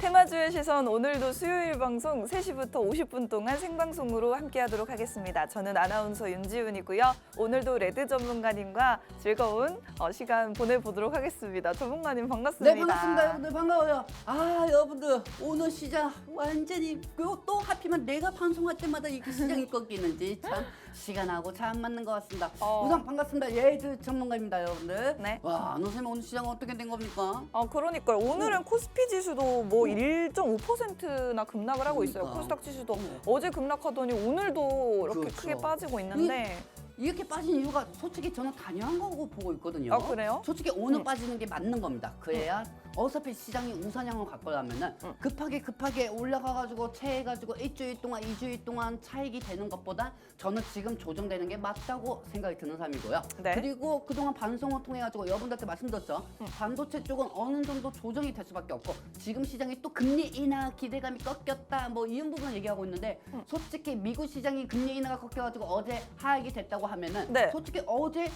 테마주의 시선 오늘도 수요일 방송 3시부터 50분 동안 생방송으로 함께하도록 하겠습니다. 저는 아나운서 윤지훈이고요. 오늘도 레드 전문가님과 즐거운 시간 보내보도록 하겠습니다. 전문가님 반갑습니다. 네, 반갑습니다. 여러분들 반가워요. 아, 여러분들 오늘 시장 완전히 그리고 또 하필이면 내가 방송할 때마다 이렇게 시장이 꺾이는지 참 시간하고 잘 안 맞는 것 같습니다. 우선 반갑습니다. 레드 전문가입니다, 여러분들. 네. 와, 선생님 오늘 시장은 어떻게 된 겁니까? 그러니까요. 오늘은 코스피 지수도 뭐 1.5%나 급락을 하고 있어요. 그러니까. 코스닥 지수도 어제 급락하더니 오늘도 이렇게 그렇죠. 크게 빠지고 있는데 이렇게 빠진 이유가 솔직히 저는 당연한 거고 보고 있거든요. 아, 그래요? 솔직히 오늘 빠지는 게 맞는 겁니다. 그래야 어차피 시장이 우상향을 갈 거라면은 급하게 올라가가지고 채해가지고 일주일 동안, 2주일 동안 차익이 되는 것보다 저는 지금 조정되는 게 맞다고 생각이 드는 사람이고요. 네. 그리고 그동안 방송을 통해가지고 여러분들한테 말씀드렸죠. 반도체 쪽은 어느 정도 조정이 될 수밖에 없고 지금 시장이 또 금리 인하 기대감이 꺾였다 뭐 이런 부분 얘기하고 있는데 솔직히 미국 시장이 금리 인하가 꺾여가지고 어제 하락이 됐다고 하면은 네. 솔직히 어제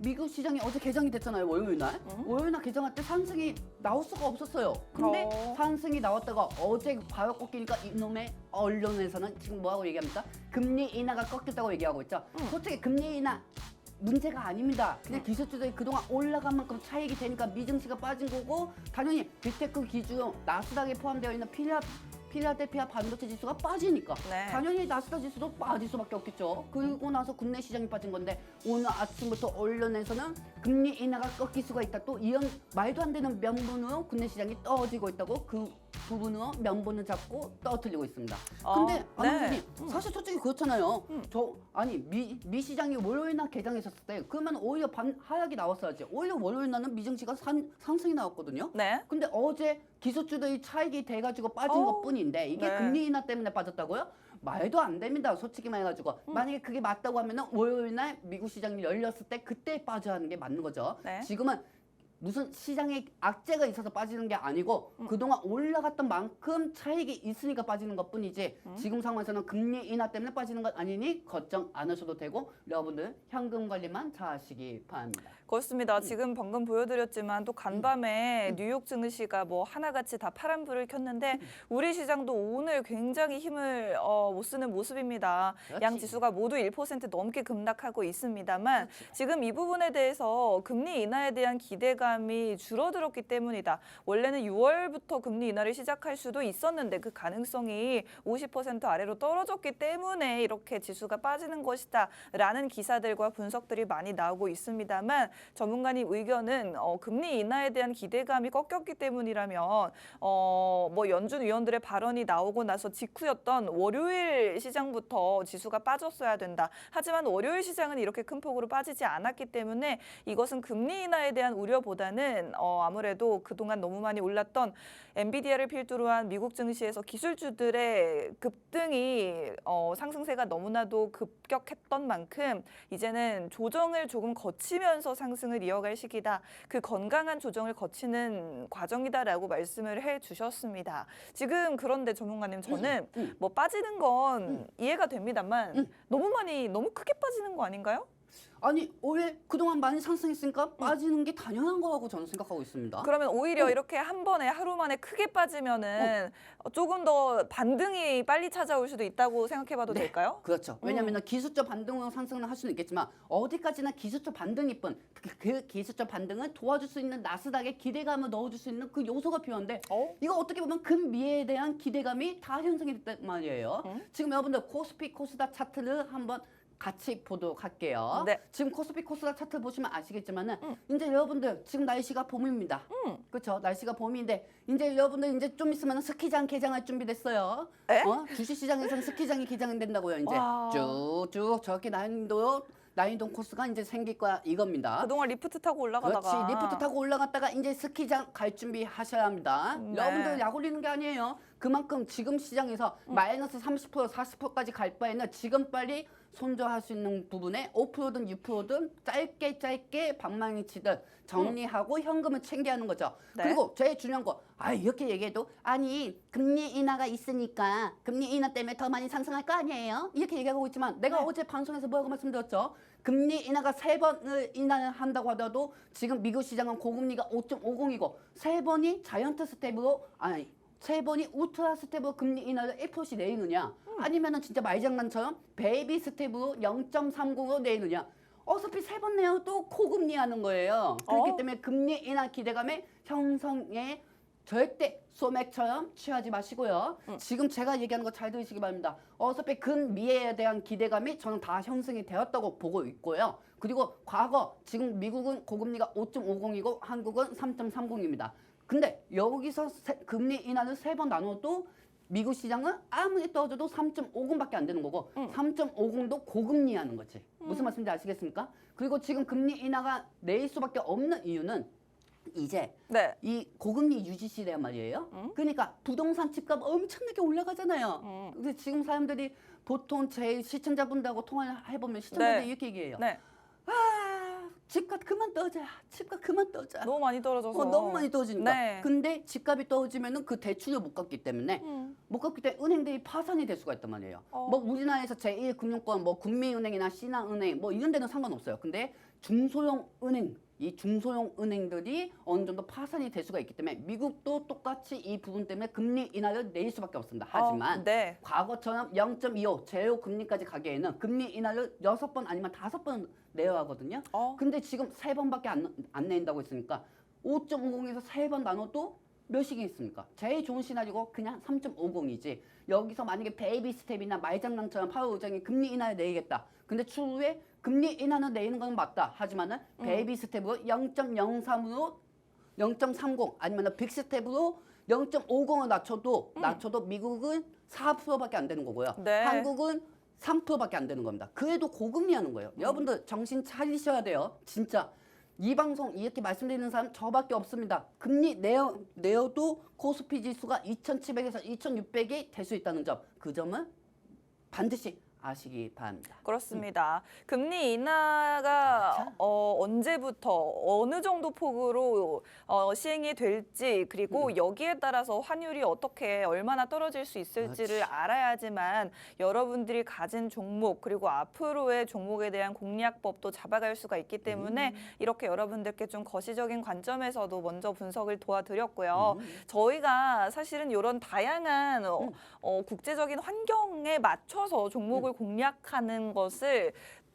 미국 시장이 어제 개장이 됐잖아요. 월요일 날. 월요일 날 개장할 때 상승이 나올 수가 없었어요. 근데 상승이 나왔다가 어제 바로 꺾이니까 이놈의 언론에서는 지금 뭐라고 얘기합니까? 금리 인하가 꺾였다고 얘기하고 있죠. 솔직히 금리 인하 문제가 아닙니다. 그냥 기술주들이 그동안 올라간 만큼 차익이 되니까 미증시가 빠진 거고 당연히 빅테크 기준 나스닥에 포함되어 있는 필라델피아 반도체 지수가 빠지니까 네. 당연히 나스닥 지수도 빠질 수밖에 없겠죠. 그리고 나서 국내 시장이 빠진 건데 오늘 아침부터 언론에서는 금리 인하가 꺾일 수가 있다. 또 이런 말도 안 되는 명분으로 국내 시장이 떨어지고 있다고 그 부분으로 명분을 잡고 떨어뜨리고 있습니다. 근데 네. 사실 솔직히 그렇잖아요. 미 시장이 월요일 날 개장했었을 때 그러면 오히려 하락이 나왔어야지. 오히려 월요일 날은 미증시가 상승이 나왔거든요. 네. 근데 어제 기술주들이 차익이 돼가지고 빠진 것뿐인데 이게 네. 금리 인하 때문에 빠졌다고요? 말도 안 됩니다. 솔직히 말해가지고 만약에 그게 맞다고 하면은 월요일 날 미국 시장이 열렸을 때 그때 빠져야 하는 게 맞는 거죠. 네. 지금은 무슨 시장에 악재가 있어서 빠지는 게 아니고 그동안 올라갔던 만큼 차익이 있으니까 빠지는 것뿐이지 지금 상황에서는 금리 인하 때문에 빠지는 건 아니니 걱정 안 하셔도 되고 여러분들 현금 관리만 잘 하시기 바랍니다. 그렇습니다. 지금 방금 보여드렸지만 또 간밤에 뉴욕 증시가 뭐 하나같이 다 파란불을 켰는데 우리 시장도 오늘 굉장히 힘을 못 쓰는 모습입니다. 그렇지. 양 지수가 모두 1% 넘게 급락하고 있습니다만 지금 이 부분에 대해서 금리 인하에 대한 기대감이 줄어들었기 때문이다. 원래는 6월부터 금리 인하를 시작할 수도 있었는데 그 가능성이 50% 아래로 떨어졌기 때문에 이렇게 지수가 빠지는 것이다 라는 기사들과 분석들이 많이 나오고 있습니다만 전문가님 의견은 금리 인하에 대한 기대감이 꺾였기 때문이라면 뭐 연준 위원들의 발언이 나오고 나서 직후였던 월요일 시장부터 지수가 빠졌어야 된다. 하지만 월요일 시장은 이렇게 큰 폭으로 빠지지 않았기 때문에 이것은 금리 인하에 대한 우려보다는 아무래도 그동안 너무 많이 올랐던 엔비디아를 필두로 한 미국 증시에서 기술주들의 급등이 상승세가 너무나도 급격했던 만큼 이제는 조정을 조금 거치면서 상승을 이어갈 시기다. 그 건강한 조정을 거치는 과정이다라고 말씀을 해주셨습니다. 지금 그런데 전문가님 저는 뭐 빠지는 건 이해가 됩니다만 너무 크게 빠지는 거 아닌가요? 아니 올해 그동안 많이 상승했으니까 빠지는 게 당연한 거라고 저는 생각하고 있습니다. 그러면 오히려 이렇게 한 번에 하루 만에 크게 빠지면은 조금 더 반등이 빨리 찾아올 수도 있다고 생각해봐도 될까요? 그렇죠. 왜냐하면 기술적 반등으로 상승을 할 수는 있겠지만 어디까지나 기술적 반등일 뿐 그 기술적 반등을 도와줄 수 있는 나스닥에 기대감을 넣어줄 수 있는 그 요소가 필요한데 이거 어떻게 보면 금미에 대한 기대감이 다 형성이 됐단 말이에요. 지금 여러분들 코스피 코스닥 차트를 한번 같이 보도록 할게요. 네. 지금 코스피 코스닥 차트 보시면 아시겠지만은 이제 여러분들 지금 날씨가 봄입니다. 그렇죠. 날씨가 봄인데 이제 여러분들 이제 좀 있으면 스키장 개장할 준비 됐어요. 에? 주식시장에서는 스키장이 개장된다고요. 이제 와. 쭉쭉 저렇게 난이도 코스가 이제 생길 거야 이겁니다. 그동안 리프트 타고 올라가다가 그렇지. 리프트 타고 올라갔다가 이제 스키장 갈 준비 하셔야 합니다. 네. 여러분들 약 올리는 게 아니에요. 그만큼 지금 시장에서 마이너스 30% 40%까지 갈 바에는 지금 빨리 손절할 수 있는 부분에 5%든 6%든 짧게 방망이 치듯 정리하고 현금을 챙겨야 하는 거죠. 네. 그리고 제일 중요한 거 이렇게 얘기해도 아니 금리 인하가 있으니까 금리 인하 때문에 더 많이 상승할 거 아니에요? 이렇게 얘기하고 있지만 내가 어제 방송에서 뭐라고 말씀드렸죠? 금리 인하가 3번을 인하를 한다고 하더라도 지금 미국 시장은 고금리가 5.50이고 3번이 자이언트 스텝으로 세 번이 울트라 스텝으로 금리 인하를 1%씩 내리느냐, 아니면은 진짜 말장난처럼 베이비 스텝으로 0.30으로 내리느냐. 어차피 세 번 내어도 고금리 하는 거예요. 그렇기 때문에 금리 인하 기대감의 형성에 절대 소맥처럼 취하지 마시고요. 지금 제가 얘기하는 거 잘 들으시기 바랍니다. 어차피 근미래에 대한 기대감이 저는 다 형성이 되었다고 보고 있고요. 그리고 과거 지금 미국은 고금리가 5.50이고 한국은 3.30입니다. 근데 여기서 금리 인하를 세 번 나눠도 미국 시장은 아무리 떨어져도 3.50밖에 안 되는 거고 3.50도 고금리 하는 거지. 무슨 말씀인지 아시겠습니까? 그리고 지금 금리 인하가 내릴 수밖에 없는 이유는 이제 네. 이 고금리 유지 시대란 말이에요. 그러니까 부동산 집값 엄청나게 올라가잖아요. 근데 지금 사람들이 보통 제 시청자분들하고 통화를 해보면 시청자들이 네. 이렇게 얘기해요. 네. 아, 집값 그만 떨어져. 집값 그만 떨어져. 너무 많이 떨어져서. 너무 많이 떨어지니까. 네. 근데 집값이 떨어지면은 그 대출을 못 갚기 때문에 못 갚기 때문에 은행들이 파산이 될 수가 있단 말이에요. 뭐 우리나라에서 제1금융권 뭐 국민은행이나 신한은행 뭐 이런 데는 상관없어요. 근데 중소형 은행 이 중소형 은행들이 어느 정도 파산이 될 수가 있기 때문에 미국도 똑같이 이 부분 때문에 금리 인하를 내릴 수밖에 없습니다. 하지만 네. 과거처럼 0.25 제로 금리까지 가기에는 금리 인하를 6번 아니면 5번 내야 하거든요. 근데 지금 3번밖에 안 낸다고 했으니까 5.50에서 3번 나눠도 몇이겠 있습니까? 제일 좋은 시나리오가 그냥 3.50이지. 여기서 만약에 베이비 스텝이나 말장난처럼 파월 의장이 금리 인하를 내리겠다. 근데 추후에 금리 인하는 내리는 건 맞다. 하지만은 베이비 스텝으로 0.03으로 0.30 아니면 빅 스텝으로 0.50을 낮춰도 미국은 4%밖에 안 되는 거고요. 네. 한국은 3%밖에 안 되는 겁니다. 그래도 고금리 하는 거예요. 여러분들 정신 차리셔야 돼요. 진짜. 이 방송 이렇게 말씀드리는 사람 저밖에 없습니다. 금리 내어도 코스피 지수가 2700에서 2600이 될 수 있다는 점. 그 점은 반드시 아시기 바랍니다. 그렇습니다. 금리 인하가 언제부터 어느 정도 폭으로 시행이 될지 그리고 여기에 따라서 환율이 어떻게 얼마나 떨어질 수 있을지를 알아야지만 여러분들이 가진 종목 그리고 앞으로의 종목에 대한 공략법도 잡아갈 수가 있기 때문에 이렇게 여러분들께 좀 거시적인 관점에서도 먼저 분석을 도와드렸고요. 저희가 사실은 이런 다양한 국제적인 환경에 맞춰서 종목을 공략하는 것을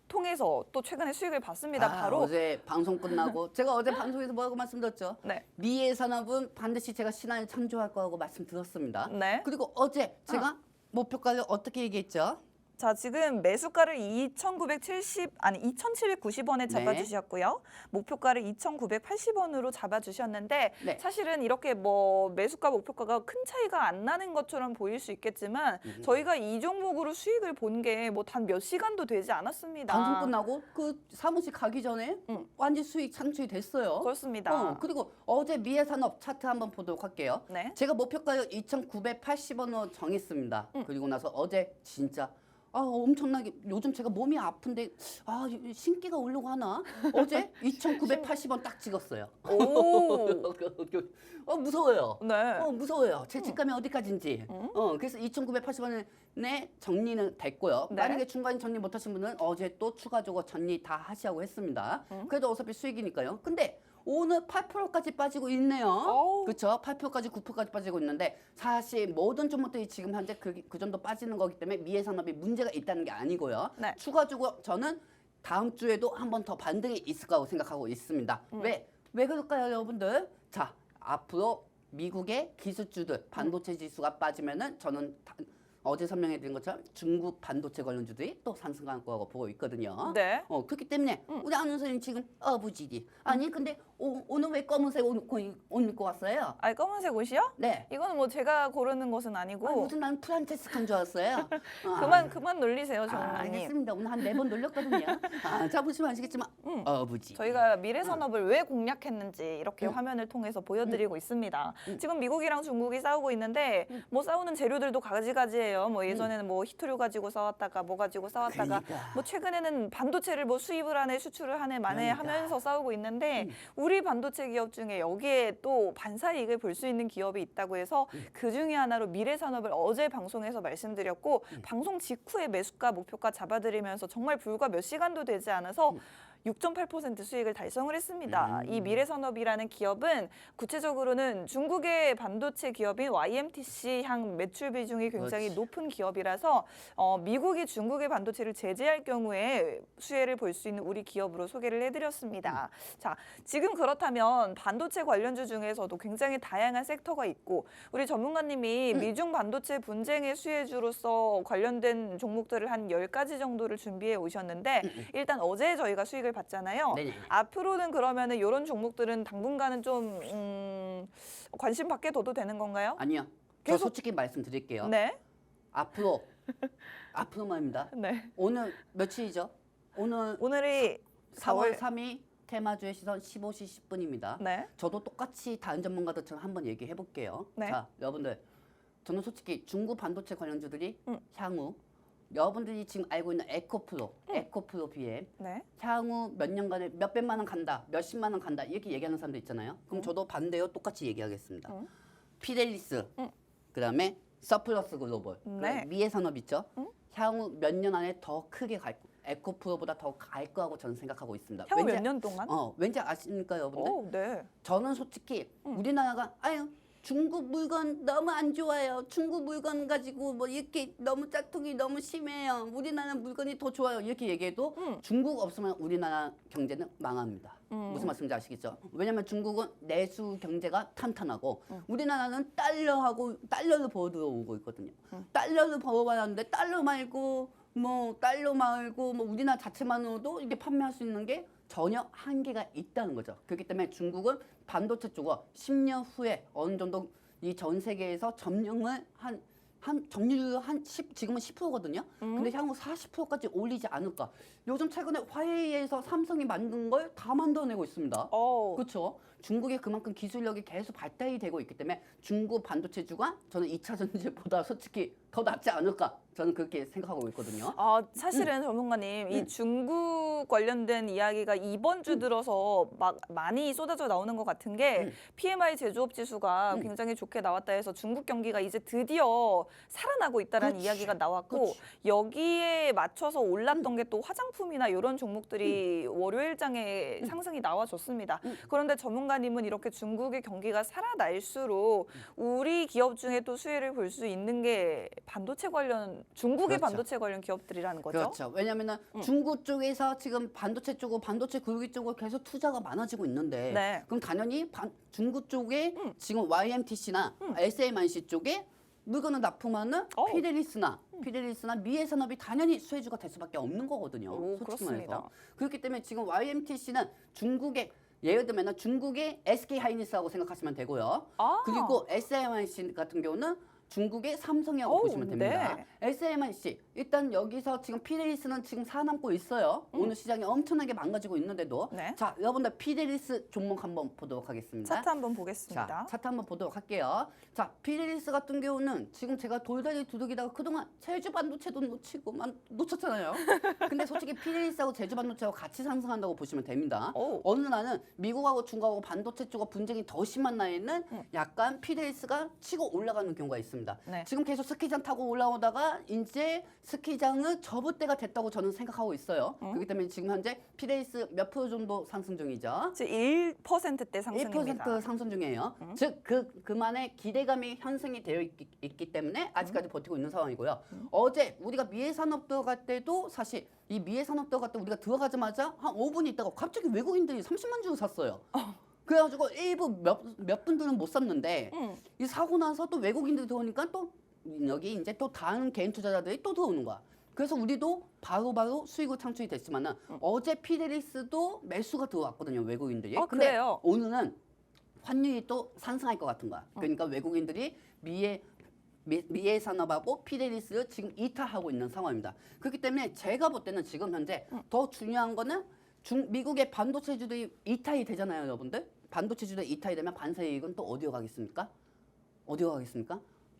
통해서 또 최근에 수익을 봤습니다. 바로 어제 방송 끝나고 제가 어제 방송에서 뭐라고 말씀드렸죠? 네. 미래 산업은 반드시 제가 신안에 참조할 거라고 말씀드렸습니다. 네. 그리고 어제 제가 목표가를 어떻게 얘기했죠? 자, 지금 매수가를 2,790원에 잡아주셨고요. 목표가를 2,980원으로 잡아주셨는데 네. 사실은 이렇게 뭐 매수가 목표가가 큰 차이가 안 나는 것처럼 보일 수 있겠지만 저희가 이 종목으로 수익을 본 게 뭐 단 몇 시간도 되지 않았습니다. 방송 끝나고 그 사무실 가기 전에 완전 수익 창출이 됐어요. 그렇습니다. 그리고 어제 미래산업 차트 한번 보도록 할게요. 네. 제가 목표가를 2,980원으로 정했습니다. 그리고 나서 어제 진짜 엄청나게 요즘 제가 몸이 아픈데 신기가 오려고 하나? 어제 2,980원 딱 찍었어요. 오. 무서워요. 네. 무서워요. 제 직감이 어디까지인지. 그래서 2,980원에 정리는 됐고요. 네. 만약에 중간에 정리 못하신 분은 어제 또 추가적으로 정리 다 하시라고 했습니다. 그래도 어차피 수익이니까요. 근데 오늘 8%까지 빠지고 있네요. 그렇죠? 8%까지 9%까지 빠지고 있는데 사실 모든 종목들이 지금 현재 그 정도 빠지는 거기 때문에 미래산업이 문제가 있다는 게 아니고요. 네. 추가적으로 저는 다음 주에도 한 번 더 반등이 있을 거라고 생각하고 있습니다. 왜 그럴까요, 여러분들? 자, 앞으로 미국의 기술주들 반도체 지수가 빠지면은 저는 어제 설명해드린 것처럼 중국 반도체 관련주들이 또 상승할 거라고 보고 있거든요. 네. 그렇기 때문에 우리 아나운서님 지금 어부지리. 아니 근데 오늘 왜 검은색 옷 입고 왔어요? 아, 검은색 옷이요? 네. 이거는 뭐 제가 고르는 것은 아니고 무슨 난 프란체스카인 줄 알았어요. 그만 놀리세요, 정원님. 알겠습니다. 오늘 한 4번 놀렸거든요. 자, 보시면 아시겠지만 어부지. 저희가 미래산업을 왜 공략했는지 이렇게 화면을 통해서 보여드리고 있습니다. 지금 미국이랑 중국이 싸우고 있는데 뭐 싸우는 재료들도 가지가지예요. 뭐 예전에는 뭐 히토류 가지고 싸웠다가 뭐 가지고 싸웠다가 그러니까. 뭐 최근에는 반도체를 뭐 수입을 하네 수출을 하네 만에 그러니까. 하면서 싸우고 있는데 우리 반도체 기업 중에 여기에 또 반사이익을 볼 수 있는 기업이 있다고 해서 그 중에 하나로 미래산업을 어제 방송에서 말씀드렸고 방송 직후에 매수가 목표가 잡아드리면서 정말 불과 몇 시간도 되지 않아서 6.8% 수익을 달성을 했습니다. 이 미래산업이라는 기업은 구체적으로는 중국의 반도체 기업인 YMTC 향 매출 비중이 굉장히 그렇지. 높은 기업이라서 미국이 중국의 반도체를 제재할 경우에 수혜를 볼 수 있는 우리 기업으로 소개를 해드렸습니다. 자, 지금 그렇다면 반도체 관련주 중에서도 굉장히 다양한 섹터가 있고 우리 전문가님이 미중 반도체 분쟁의 수혜주로서 관련된 종목들을 한 10가지 정도를 준비해 오셨는데 일단 어제 저희가 수익을 봤잖아요. 네네. 앞으로는 그러면은 이런 종목들은 당분간은 좀 관심 받게 둬도 되는 건가요? 아니요. 저 솔직히 말씀드릴게요. 네. 앞으로만입니다. 네. 오늘 며칠이죠? 오늘이 4월 3일 테마주의 시선 15시 10분입니다. 네. 저도 똑같이 다른 전문가들처럼 한번 얘기해 볼게요. 네. 자, 여러분들. 저는 솔직히 중국 반도체 관련주들이 향후 여러분들이 지금 알고 있는 에코프로 BM 네. 향후 몇 년간에 몇백만 원 간다, 몇십만 원 간다 이렇게 얘기하는 사람도 있잖아요. 그럼 저도 반대요. 똑같이 얘기하겠습니다. 피델리스, 그다음에 서플러스 글로벌, 네. 미래산업 있죠. 향후 몇 년 안에 더 크게 갈 에코프로보다 더 갈 거라고 저는 생각하고 있습니다. 향후 몇 년 동안? 왠지 아십니까 여러분들? 오, 네. 저는 솔직히 우리나라가 아유 중국 물건 너무 안 좋아요. 중국 물건 가지고 뭐 이렇게 너무 짝퉁이 너무 심해요. 우리나라 물건이 더 좋아요. 이렇게 얘기해도 중국 없으면 우리나라 경제는 망합니다. 무슨 말씀인지 아시겠죠? 왜냐면 중국은 내수 경제가 탄탄하고 우리나라는 달러를 벌어 들어오고 있거든요. 달러를 벌어와야하는데 달러 말고 뭐 우리나라 자체만으로도 이게 판매할 수 있는 게 전혀 한계가 있다는 거죠. 그렇기 때문에 중국은 반도체 쪽으로 10년 후에 어느 정도 이 전 세계에서 점령을 점유율 지금은 10%거든요. 근데 향후 40%까지 올리지 않을까. 요즘 최근에 화웨이에서 삼성이 만든 걸 다 만들어내고 있습니다. 그렇죠. 중국의 그만큼 기술력이 계속 발달이 되고 있기 때문에 중국 반도체주가 저는 2차 전지보다 솔직히 더 낫지 않을까. 저는 그렇게 생각하고 있거든요. 사실은 전문가님 이 중국 관련된 이야기가 이번 주 들어서 막 많이 쏟아져 나오는 것 같은 게 PMI 제조업 지수가 굉장히 좋게 나왔다 해서 중국 경기가 이제 드디어 살아나고 있다라는 그렇지. 이야기가 나왔고 그렇지. 여기에 맞춰서 올랐던 게 또 화장품이나 이런 종목들이 월요일장에 상승이 나와줬습니다. 그런데 전문가님은 이렇게 중국의 경기가 살아날수록 우리 기업 중에 또 수혜를 볼 수 있는 게 반도체 관련 중국의 그렇죠. 반도체 관련 기업들이라는 거죠. 그렇죠. 왜냐하면 중국 쪽에서 지금 반도체 쪽으로 반도체 구르기 쪽으로 계속 투자가 많아지고 있는데 네. 그럼 당연히 중국 쪽에 지금 YMTC나 SMIC 쪽에 물건을 납품하는 피델리스나 미래산업이 당연히 수혜주가 될 수밖에 없는 거거든요. 솔직히 그렇습니다. 말해서. 그렇기 때문에 지금 YMTC는 중국의 예를 들면 중국의 SK하이닉스라고 생각하시면 되고요. 그리고 SMIC 같은 경우는 중국의 삼성이라고 보시면 됩니다. 네. SMIC 일단 여기서 지금 피델리스는 지금 살아남고 있어요. 오늘 시장이 엄청나게 망가지고 있는데도 네. 자 여러분들 피델리스 종목 한번 보도록 하겠습니다. 차트 한번 보겠습니다. 자, 차트 한번 보도록 할게요. 자, 피델리스 같은 경우는 지금 제가 돌다리 두들기다가 그동안 제주 반도체도 놓쳤잖아요. 근데 솔직히 피델리스하고 제주 반도체하고 같이 상승한다고 보시면 됩니다. 어느 날은 미국하고 중국하고 반도체 쪽과 분쟁이 더 심한 날에는 약간 피델리스가 치고 올라가는 경우가 있습니다. 네. 지금 계속 스키장 타고 올라오다가 이제 스키장은 접을 때가 됐다고 저는 생각하고 있어요. 그렇기 때문에 지금 현재 피델리스 몇 프로 정도 상승 중이죠? 지금 1%대 상승입니다. 1% 상승 중이에요. 즉 그만의 기대감이 형성이 되어 있기 때문에 아직까지 버티고 있는 상황이고요. 어제 우리가 미래산업 들어갈 때도 사실 이 미래산업 들어갈 때 우리가 들어가자마자 한 5분 있다가 갑자기 외국인들이 30만 주를 샀어요. 그래가지고 일부 몇 분들은 못 샀는데 이 사고 나서 또 외국인들이 들어오니까 또 여기 이제 또 다른 개인 투자자들이 또 들어오는 거야. 그래서 우리도 바로바로 수익을 창출이 됐지만은 어제 피델리스도 매수가 들어왔거든요, 외국인들이. 근데 그래요? 오늘은 환율이 또 상승할 것 같은 거야. 그러니까 외국인들이 미래산업하고 피델리스를 지금 이탈하고 있는 상황입니다. 그렇기 때문에 제가 볼 때는 지금 현재 더 중요한 거는 미국의 반도체주들이 이탈이 되잖아요, 여러분들. 반도체주들이 이탈이 되면 반세이익은 또 어디로 가겠습니까?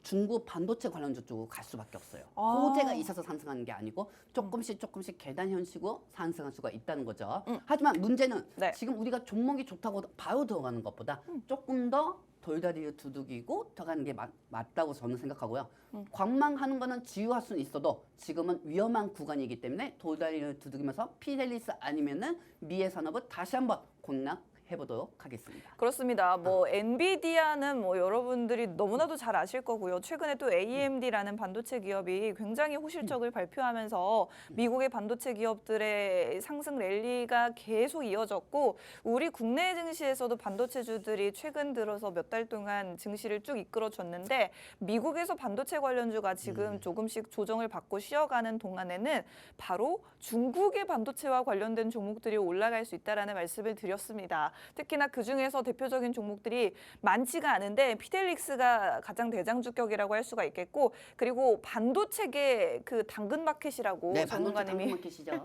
중국 반도체 관련주 쪽으로 갈 수밖에 없어요. 호재가 있어서 상승하는 게 아니고 조금씩 계단 형식으로 상승할 수가 있다는 거죠. 하지만 문제는 네. 지금 우리가 종목이 좋다고 바로 들어가는 것보다 조금 더 돌다리를 두들기고 들어가는 게 맞다고 저는 생각하고요. 관망하는 거는 지유할 수는 있어도 지금은 위험한 구간이기 때문에 돌다리를 두들기면서 피델리스 아니면은 미의 산업을 다시 한번 공략해보도록 하겠습니다. 그렇습니다. 뭐 엔비디아는 뭐 여러분들이 너무나도 잘 아실 거고요. 최근에 또 AMD라는 반도체 기업이 굉장히 호실적을 발표하면서 미국의 반도체 기업들의 상승 랠리가 계속 이어졌고 우리 국내 증시에서도 반도체주들이 최근 들어서 몇 달 동안 증시를 쭉 이끌어줬는데 미국에서 반도체 관련주가 지금 조금씩 조정을 받고 쉬어가는 동안에는 바로 중국의 반도체와 관련된 종목들이 올라갈 수 있다라는 말씀을 드렸습니다. 특히나 그중에서 대표적인 종목들이 많지가 않은데 피델릭스가 가장 대장주격이라고 할 수가 있겠고 그리고 반도체계 그 당근마켓이라고 네, 반도체 전문가님이 당근마켓이죠.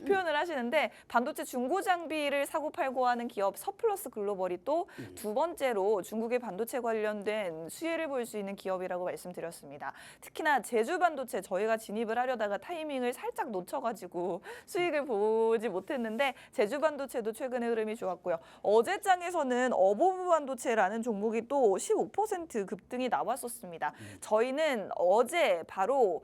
표현을 하시는데 반도체 중고 장비를 사고 팔고 하는 기업 서플러스 글로벌이 또 두 번째로 중국의 반도체 관련된 수혜를 볼 수 있는 기업이라고 말씀드렸습니다. 특히나 제주 반도체 저희가 진입을 하려다가 타이밍을 살짝 놓쳐가지고 수익을 보지 못했는데 제주 반도체도 최근에 흐름이 좋았고요. 어제장에서는 어보브 반도체라는 종목이 또 15% 급등이 나왔었습니다. 저희는 어제 바로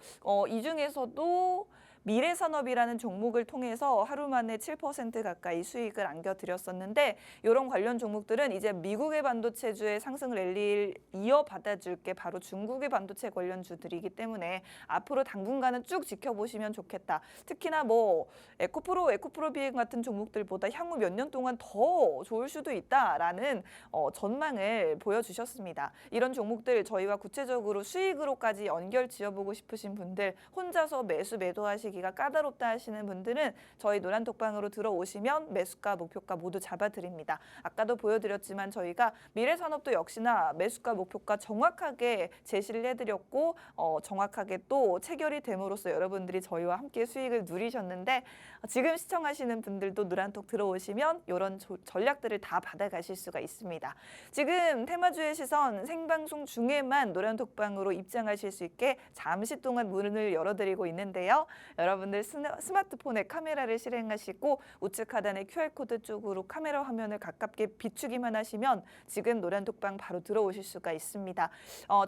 이 중에서도 미래산업이라는 종목을 통해서 하루 만에 7% 가까이 수익을 안겨드렸었는데 이런 관련 종목들은 이제 미국의 반도체주의 상승 랠리를 이어받아줄 게 바로 중국의 반도체 관련주들이기 때문에 앞으로 당분간은 쭉 지켜보시면 좋겠다. 특히나 뭐 에코프로 비행 같은 종목들보다 향후 몇 년 동안 더 좋을 수도 있다라는 전망을 보여주셨습니다. 이런 종목들 저희와 구체적으로 수익으로까지 연결 지어보고 싶으신 분들 혼자서 매도하시기가 까다롭다 하시는 분들은 저희 노란톡방으로 들어오시면 매수가 목표가 모두 잡아드립니다. 아까도 보여드렸지만 저희가 미래산업도 역시나 매수가 목표가 정확하게 제시를 해드렸고 정확하게 또 체결이 됨으로써 여러분들이 저희와 함께 수익을 누리셨는데 지금 시청하시는 분들도 노란톡 들어오시면 이런 전략들을 다 받아가실 수가 있습니다. 지금 테마주의 시선 생방송 중에만 노란톡방으로 입장하실 수 있게 잠시 동안 문을 열어드리고 있는데요. 여러분들 스마트폰에 카메라를 실행하시고 우측 하단의 QR코드 쪽으로 카메라 화면을 가깝게 비추기만 하시면 지금 노란톡방 바로 들어오실 수가 있습니다.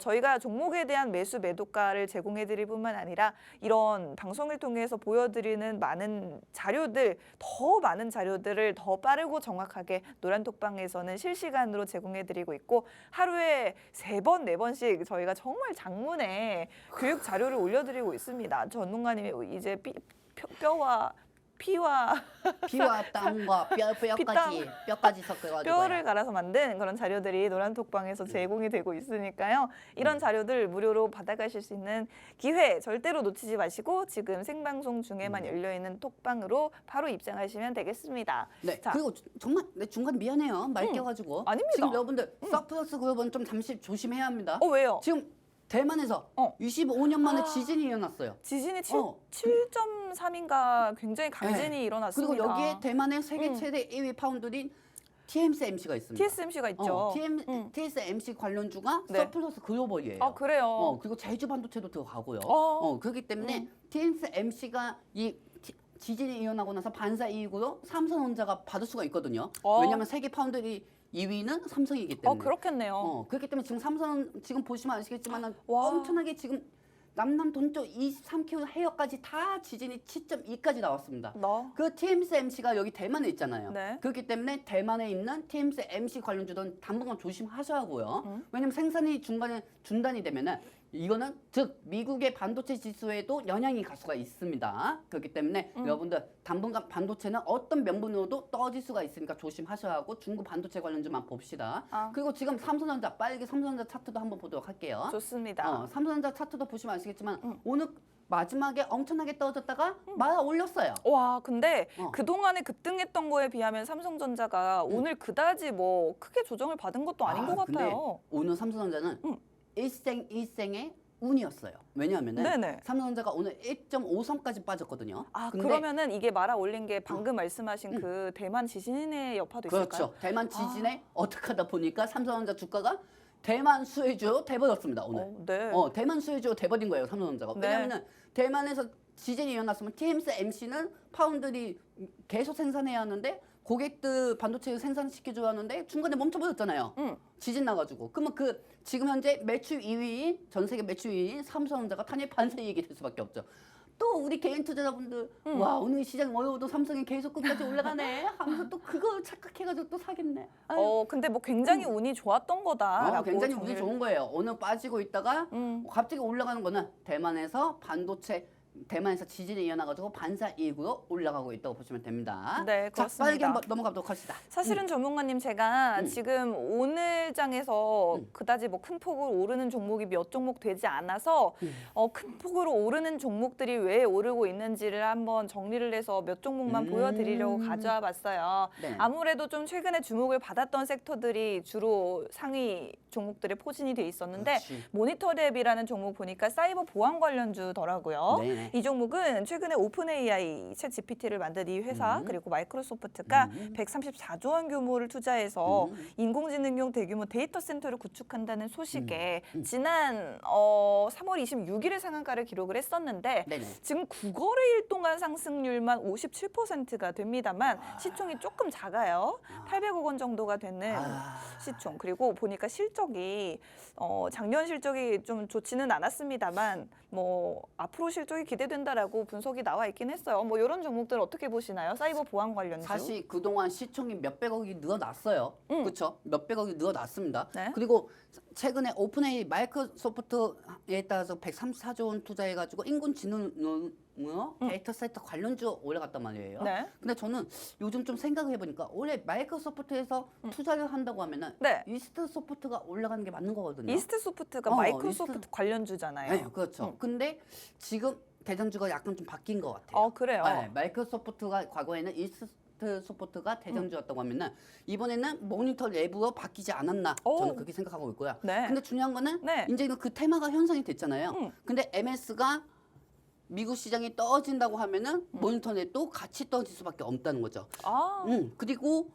저희가 종목에 대한 매도가를 제공해드릴 뿐만 아니라 이런 방송을 통해서 보여드리는 더 많은 자료들을 더 빠르고 정확하게 노란톡방에서는 실시간으로 제공해드리고 있고 하루에 3번, 4번씩 저희가 정말 장문에 교육 자료를 올려드리고 있습니다. 전문가님이 이제 뼈와 피와 땀과 뼈까지 섞어가지고 뼈를 갈아서 만든 그런 자료들이 노란톡방에서 제공이 되고 있으니까요. 이런 자료들 무료로 받아가실 수 있는 기회 절대로 놓치지 마시고 지금 생방송 중에만 열려있는 톡방으로 바로 입장하시면 되겠습니다. 네. 자. 그리고 정말 중간 미안해요. 말 껴가지고. 아닙니다. 지금 여러분들 서플러스 그룹은 좀 잠시 조심해야 합니다. 왜요? 지금 대만에서 25년 만에 지진이 일어났어요. 지진이 7.3인가 굉장히 강진이 일어났습니다. 그리고 여기에 대만의 세계 최대 1위 파운드인 TSMC가 있습니다. TSMC가 있죠. TSMC 관련주가 네. 서플러스 글로벌이에요. 아 그래요? 그리고 제주 반도체도 들어가고요. 어. 그렇기 때문에 TSMC가 이 지진이 일어나고 나서 반사 이익으로 삼성전자가 받을 수가 있거든요. 왜냐하면 세계 파운드리 2위는 삼성이기 때문에. 그렇겠네요. 그렇기 때문에 지금 삼성 지금 보시면 아시겠지만 와. 엄청나게 지금 남남 동쪽 23km 해역까지 다 지진이 7.2까지 나왔습니다. 그 TSMC가 여기 대만에 있잖아요. 네. 그렇기 때문에 대만에 있는 TSMC 관련주들은 당분간 조심하셔야 하고요. 왜냐면 생산이 중간에 중단이 되면은 이거는 즉 미국의 반도체 지수에도 영향이 갈 수가 있습니다. 그렇기 때문에 여러분들 당분간 반도체는 어떤 명분으로도 떨어질 수가 있으니까 조심하셔야 하고 중국 반도체 관련주만 봅시다. 그리고 지금 삼성전자 빨리 삼성전자 차트도 한번 보도록 할게요. 좋습니다. 삼성전자 차트도 보시면 아시겠지만 오늘 마지막에 엄청나게 떨어졌다가 말아 올렸어요. 와, 근데 그동안에 급등했던 거에 비하면 삼성전자가 오늘 그다지 뭐 크게 조정을 받은 것도 아닌 것 같아요. 근데 오늘 삼성전자는 일생의 운이었어요. 왜냐하면은 네네. 삼성전자가 오늘 1.5선까지 빠졌거든요. 근데 그러면은 이게 말아 올린 게 방금 말씀하신 그 대만 지진의 여파도 있을까요? 그렇죠. 대만 지진에 어떻게 하다 보니까 삼성전자 주가가 대만 수혜주로 돼버렸습니다. 오늘. 네. 대만 수혜주로 돼버린 거예요. 삼성전자가. 네. 왜냐하면은 대만에서 지진이 일어났으면 TSMC는 파운드리 계속 생산해야 하는데 고객들 반도체 생산시켜줘야 하는데 중간에 멈춰버렸잖아요. 지진 나가지고. 그러면 그 지금 현재 매출 2위인 전 세계 매출 2위인 삼성전자가 탄핵 반대 얘기 될 수밖에 없죠. 또 우리 개인 투자자분들 와 오늘 시장 어려워도 삼성이 계속 끝까지 올라가네 하면서 또 그걸 착각해가지고 또 사겠네. 아유. 근데 뭐 굉장히 운이 좋았던 거다라고 굉장히 운이 정리를 좋은 거예요. 오늘 빠지고 있다가 갑자기 올라가는 거는 대만에서 반도체 대만에서 지진이 일어나가지고 반사이익으로 올라가고 있다고 보시면 됩니다. 네, 자, 그렇습니다. 빠르게 한번 넘어가도록 합시다. 사실은 전문가님 제가 지금 오늘 장에서 그다지 뭐 큰 폭으로 오르는 종목이 몇 종목 되지 않아서 큰 폭으로 오르는 종목들이 왜 오르고 있는지를 한번 정리를 해서 몇 종목만 보여드리려고 가져와 봤어요. 네. 아무래도 좀 최근에 주목을 받았던 섹터들이 주로 상위 종목들에 포진이 돼 있었는데 그렇지. 모니터랩이라는 종목 보니까 사이버 보안 관련주더라고요. 네네. 이 종목은 최근에 오픈 AI 챗 GPT를 만든 이 회사 그리고 마이크로소프트가 134조 원 규모를 투자해서 인공지능용 대규모 데이터 센터를 구축한다는 소식에 지난 3월 26일에 상한가를 기록을 했었는데 네네. 지금 9거래일 동안 상승률만 57%가 됩니다만 시총이 조금 작아요. 800억 원 정도가 되는 시총. 그리고 보니까 실적이 작년 실적이 좀 좋지는 않았습니다만 뭐 앞으로 실적이 기대된다라고 분석이 나와 있긴 했어요. 뭐 이런 종목들 어떻게 보시나요? 사이버 보안 관련주. 사실 그동안 시총이 몇백억이 늘어났어요. 그렇죠? 몇백억이 늘어났습니다. 네. 그리고 최근에 오픈AI 마이크로소프트에 따라서 134조 원 투자해가지고 인공지능 데이터 센터 관련주 올라갔단 말이에요. 네. 근데 저는 요즘 좀 생각을 해보니까 원래 마이크로소프트에서 투자를 한다고 하면은 네. 이스트 소프트가 올라가는 게 맞는 거거든요. 이스트 소프트가 어, 마이크로소프트 이스트- 관련주잖아요. 네, 그렇죠. 근데 지금 대장주가 약간 좀 바뀐 것 같아요. 그래요. 네, 마이크로소프트가 과거에는 이스트 소프트가 대장주였다고 하면은 이번에는 모니터 랩으로 바뀌지 않았나 저는 그렇게 생각하고 있고요. 네. 근데 중요한 거는 네. 이제는 그 테마가 형성이 됐잖아요. 근데 MS가 미국 시장이 떨어진다고 하면은 모니터 랩도 같이 떨어질 수밖에 없다는 거죠. 그리고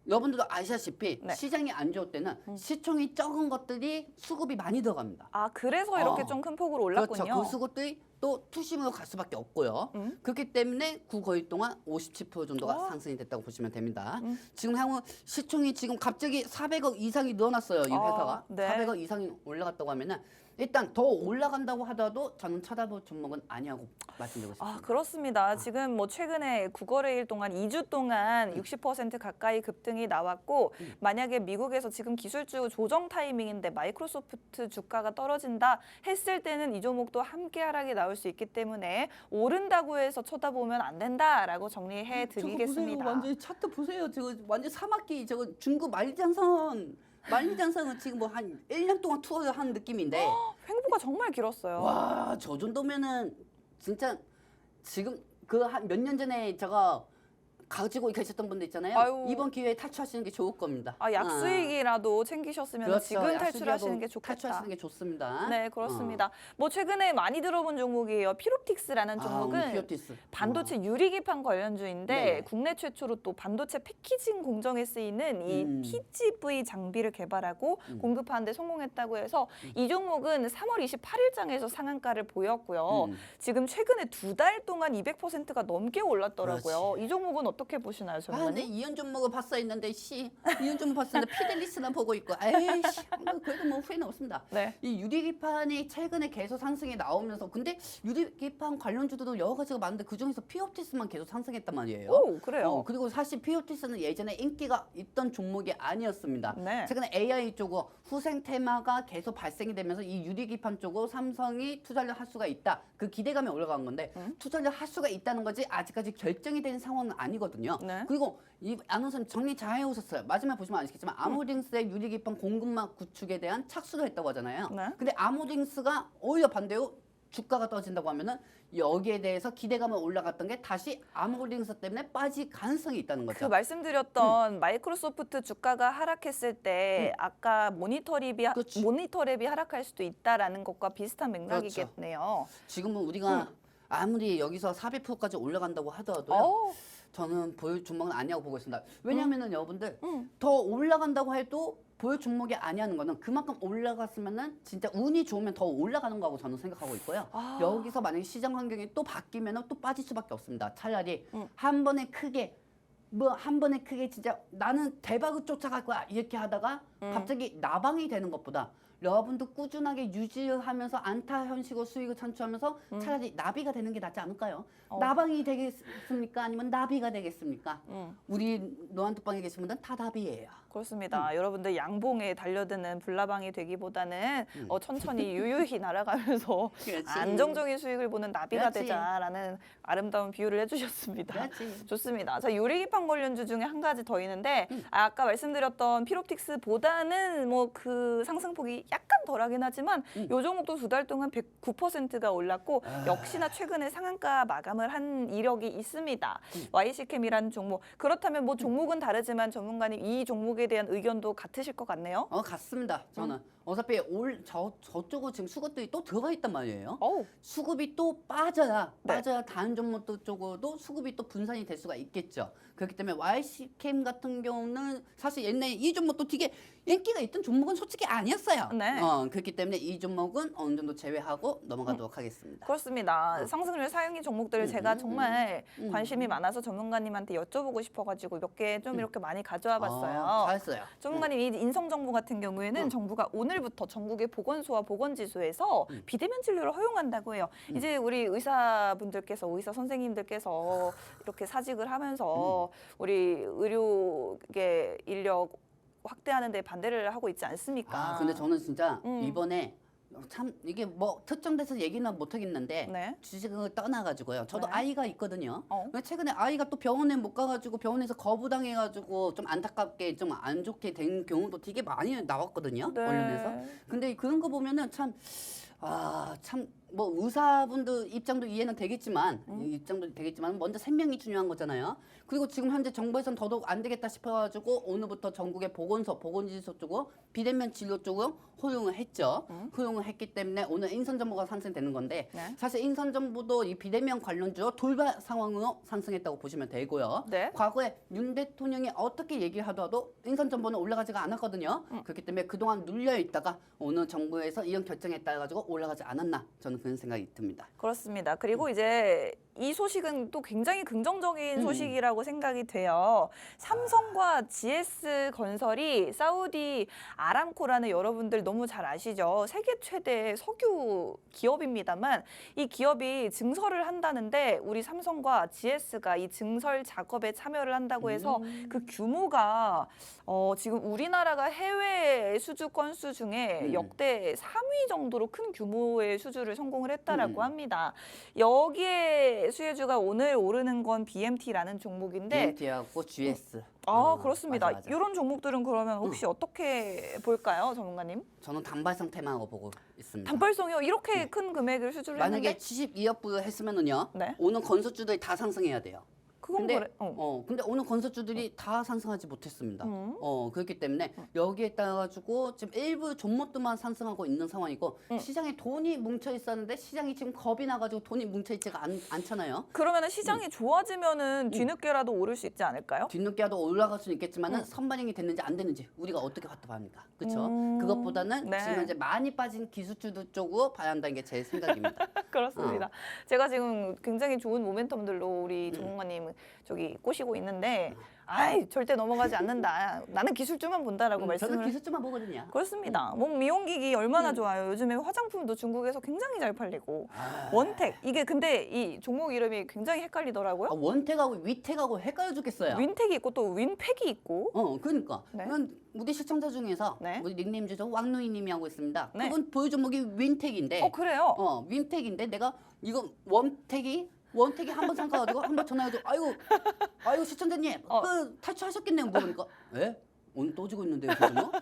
여러분들도 아시다시피 네. 시장이 안 좋을 때는 시총이 적은 것들이 수급이 많이 들어갑니다. 그래서 이렇게 좀 큰 폭으로 올랐군요. 그렇죠. 그 수급들이 또 투심으로 갈 수밖에 없고요. 그렇기 때문에 9거일 동안 57% 정도가 상승이 됐다고 보시면 됩니다. 지금 향후 시총이 지금 갑자기 400억 이상이 늘어났어요. 이 회사가. 네. 400억 이상이 올라갔다고 하면은 일단 더 올라간다고 하더라도 저는 찾아볼 종목은 아니라고 말씀드리고 싶습니다. 그렇습니다. 지금 뭐 최근에 9거래일 동안 2주 동안 60% 가까이 급등이 나왔고 만약에 미국에서 지금 기술주 조정 타이밍인데 마이크로소프트 주가가 떨어진다 했을 때는 이 종목도 함께 하락이 나올 수 있기 때문에 오른다고 해서 쳐다보면 안 된다라고 정리해 드리겠습니다. 저거 보세요. 완전 차트 보세요. 저거 완전 사막기 저거 중국 만리장성은 지금 뭐 한 1년 동안 투어를 한 느낌인데 횡보가 정말 길었어요. 와, 저 정도면은 진짜 지금 그 한 몇 년 전에 제가 가지고 계셨던 분들 있잖아요. 아유. 이번 기회에 탈출하시는 게 좋을 겁니다. 약수익이라도 챙기셨으면 그렇죠. 지금 탈출하시는 약수익이라도 게 좋겠다. 탈출하시는 게 좋습니다. 네, 그렇습니다. 뭐 최근에 많이 들어본 종목이에요. 피롭틱스라는 종목은 피오티스. 반도체 유리기판 관련주인데 네. 국내 최초로 또 반도체 패키징 공정에 쓰이는 이 PGV 장비를 개발하고 공급하는 데 성공했다고 해서 이 종목은 3월 28일장에서 상한가를 보였고요. 지금 최근에 2달 동안 200%가 넘게 올랐더라고요. 이 종목은 어떻게 보시나요, 근데 전문가님? 이현 종목을 봤어 있는데 이현 종목 봤었는데 피델리스만 보고 있고 에이씨 그래도 뭐 후회는 없습니다. 네. 이 유리기판이 최근에 계속 상승이 나오면서 근데 유리기판 관련주도 여러 가지가 많은데 그 중에서 피옵티스만 계속 상승했단 말이에요. 오, 그래요. 그리고 사실 피옵티스는 예전에 인기가 있던 종목이 아니었습니다. 네. 최근에 AI 쪽으로 후생 테마가 계속 발생이 되면서 이 유리기판 쪽으로 삼성이 투자를 할 수가 있다. 그 기대감이 올라간 건데 투자를 할 수가 있다는 거지 아직까지 결정이 된 상황은 아니거든요. 네. 그리고 이 아나운서님 정리 잘 해오셨어요. 마지막에 보시면 아시겠지만 아모딩스의 유리기판 공급망 구축에 대한 착수를 했다고 하잖아요. 네. 근데 아모딩스가 오히려 반대로 주가가 떨어진다고 하면은 여기에 대해서 기대감을 올라갔던 게 다시 아모딩스 때문에 빠질 가능성이 있다는 거죠. 그 말씀드렸던 마이크로소프트 주가가 하락했을 때 아까 그렇지. 모니터랩이 하락할 수도 있다라는 것과 비슷한 맥락이겠네요. 지금은 우리가 아무리 여기서 400%까지 올라간다고 하더라도요. 저는 보유 종목은 아니라고 보고 있습니다. 왜냐하면은 여러분들 더 올라간다고 해도 보유 종목이 아니라는 거는 그만큼 올라갔으면은 진짜 운이 좋으면 더 올라가는 거라고 저는 생각하고 있고요. 여기서 만약에 시장 환경이 또 바뀌면은 또 빠질 수밖에 없습니다. 차라리 한 번에 크게 뭐 한 번에 크게 진짜 나는 대박을 쫓아갈 거야 이렇게 하다가 갑자기 나방이 되는 것보다 여러분도 꾸준하게 유지하면서 안타 현식으로 수익을 창출하면서 차라리 나비가 되는 게 낫지 않을까요? 나방이 되겠습니까? 아니면 나비가 되겠습니까? 우리 노안톡방에 계신 분들은 다 나비예요. 그렇습니다. 여러분들 양봉에 달려드는 불나방이 되기보다는 천천히 유유히 날아가면서 그렇지. 안정적인 수익을 보는 나비가 그렇지. 되자라는 아름다운 비유를 해주셨습니다. 그렇지. 좋습니다. 자, 유리기판 관련주 중에 한 가지 더 있는데 아까 말씀드렸던 피롭틱스보다는 뭐 그 상승폭이 약간 덜하긴 하지만 요 종목도 두 달 동안 109%가 올랐고 역시나 최근에 상한가 마감을 한 이력이 있습니다. YC캠이라는 종목. 그렇다면 뭐 종목은 다르지만 전문가님 이 종목에 대한 의견도 같으실 것 같네요. 같습니다. 저는 어차피 저쪽은 지금 수급들이 또 들어가 있단 말이에요. 어우, 수급이 또 빠져야 네. 다른 종목도 쪽으로도 수급이 또 분산이 될 수가 있겠죠. 그렇기 때문에 YC캠 같은 경우는 사실 옛날에 이 종목도 되게 인기가 있던 종목은 솔직히 아니었어요. 네. 그렇기 때문에 이 종목은 어느 정도 제외하고 넘어가도록 하겠습니다. 그렇습니다. 상승률 상위 종목들을 제가 정말 관심이 많아서 전문가님한테 여쭤보고 싶어가지고 몇 개 좀 이렇게 많이 가져와 봤어요. 잘했어요. 전문가님 이 인성정보 같은 경우에는 정부가 오늘부터 전국의 보건소와 보건지소에서 비대면 진료를 허용한다고 해요. 이제 우리 의사분들께서 의사 선생님들께서 이렇게 사직을 하면서 우리 의료계 인력 확대하는 데 반대를 하고 있지 않습니까? 근데 저는 진짜 이번에 참 이게 뭐 특정돼서 얘기는 못 하겠는데 네. 주식을 떠나가지고요. 저도 네. 아이가 있거든요. 어. 근데 최근에 아이가 또 병원에 못 가가지고 병원에서 거부당해가지고 좀 안타깝게 좀 안 좋게 된 경우도 되게 많이 나왔거든요. 네. 언론에서. 근데 그런 거 보면은 참 뭐 의사분들 입장도 이해는 되겠지만 입장도 되겠지만 먼저 생명이 중요한 거잖아요. 그리고 지금 현재 정부에서는 더더욱 안 되겠다 싶어가지고 오늘부터 전국의 보건소, 보건지소 쪽으로 비대면 진료 쪽으로 허용을 했죠. 허용을 했기 때문에 오늘 인선정보가 상승되는 건데 네. 사실 인선정보도 이 비대면 관련주로 돌발 상황으로 상승했다고 보시면 되고요. 네. 과거에 윤 대통령이 어떻게 얘기를 하더라도 인선정보는 올라가지가 않았거든요. 그렇기 때문에 그동안 눌려 있다가 오늘 정부에서 이런 결정에 따라 가지고 올라가지 않았나 저는 그런 생각이 듭니다. 그렇습니다. 그리고 이제 이 소식은 또 굉장히 긍정적인 소식이라고 생각이 돼요. 삼성과 GS건설이 사우디 아람코라는 여러분들 너무 잘 아시죠? 세계 최대 석유 기업입니다만 이 기업이 증설을 한다는데 우리 삼성과 GS가 이 증설 작업에 참여를 한다고 해서 그 규모가 지금 우리나라가 해외 수주 건수 중에 역대 3위 정도로 큰 규모의 수주를 성공을 했다라고 합니다. 여기에 수혜주가 오늘 오르는 건 BMT라는 종목인데 BMT하고 GS. 그렇습니다. 맞아. 이런 종목들은 그러면 혹시 어떻게 볼까요, 전문가님? 저는 단발성 테마라고 보고 있습니다. 단발성이요? 이렇게 큰 금액을 수주를 만약에 했는데 72억 불 했으면은요. 네. 오늘 건설주들이 다 상승해야 돼요. 그건 근데 그래. 근데 오늘 건설주들이 다 상승하지 못했습니다. 그렇기 때문에 여기에 따라 가지고 지금 일부 종목들만 상승하고 있는 상황이고 시장에 돈이 뭉쳐 있었는데 시장이 지금 겁이 나가지고 돈이 뭉쳐 있지가 않잖아요. 그러면은 시장이 좋아지면은 뒤늦게라도 오를 수 있지 않을까요? 뒤늦게라도 올라갈 수는 있겠지만은 선반영이 됐는지 안 됐는지 우리가 어떻게 확답합니까? 그렇죠? 그것보다는 네. 지금 이제 많이 빠진 기술주들 쪽으로 봐야 한다는 게 제 생각입니다. 그렇습니다. 제가 지금 굉장히 좋은 모멘텀들로 우리 전문가님 저기 꼬시고 있는데 아이 절대 넘어가지 않는다. 나는 기술주만 본다라고 저는 말씀을 기술주만 보거든요. 그렇습니다. 몸 미용기기 얼마나 좋아요. 요즘에 화장품도 중국에서 굉장히 잘 팔리고 원택 이게 근데 이 종목 이름이 굉장히 헷갈리더라고요. 원택하고 위택하고 헷갈려 죽겠어요. 윈택이 있고 또 윈팩이 있고 그러니까. 네. 그건 우리 시청자 중에서 네. 우리 닉네임 주죠 왕누이님이 하고 있습니다. 네. 그분 보유 종목이 윈택인데, 그래요? 윈택인데 내가 이거 원택이 한번 잠가가지고 한번 전화해도 아이고 시청자님 그 탈출하셨겠네요 물어보니까 오늘 또 지고 있는데요 제 종목?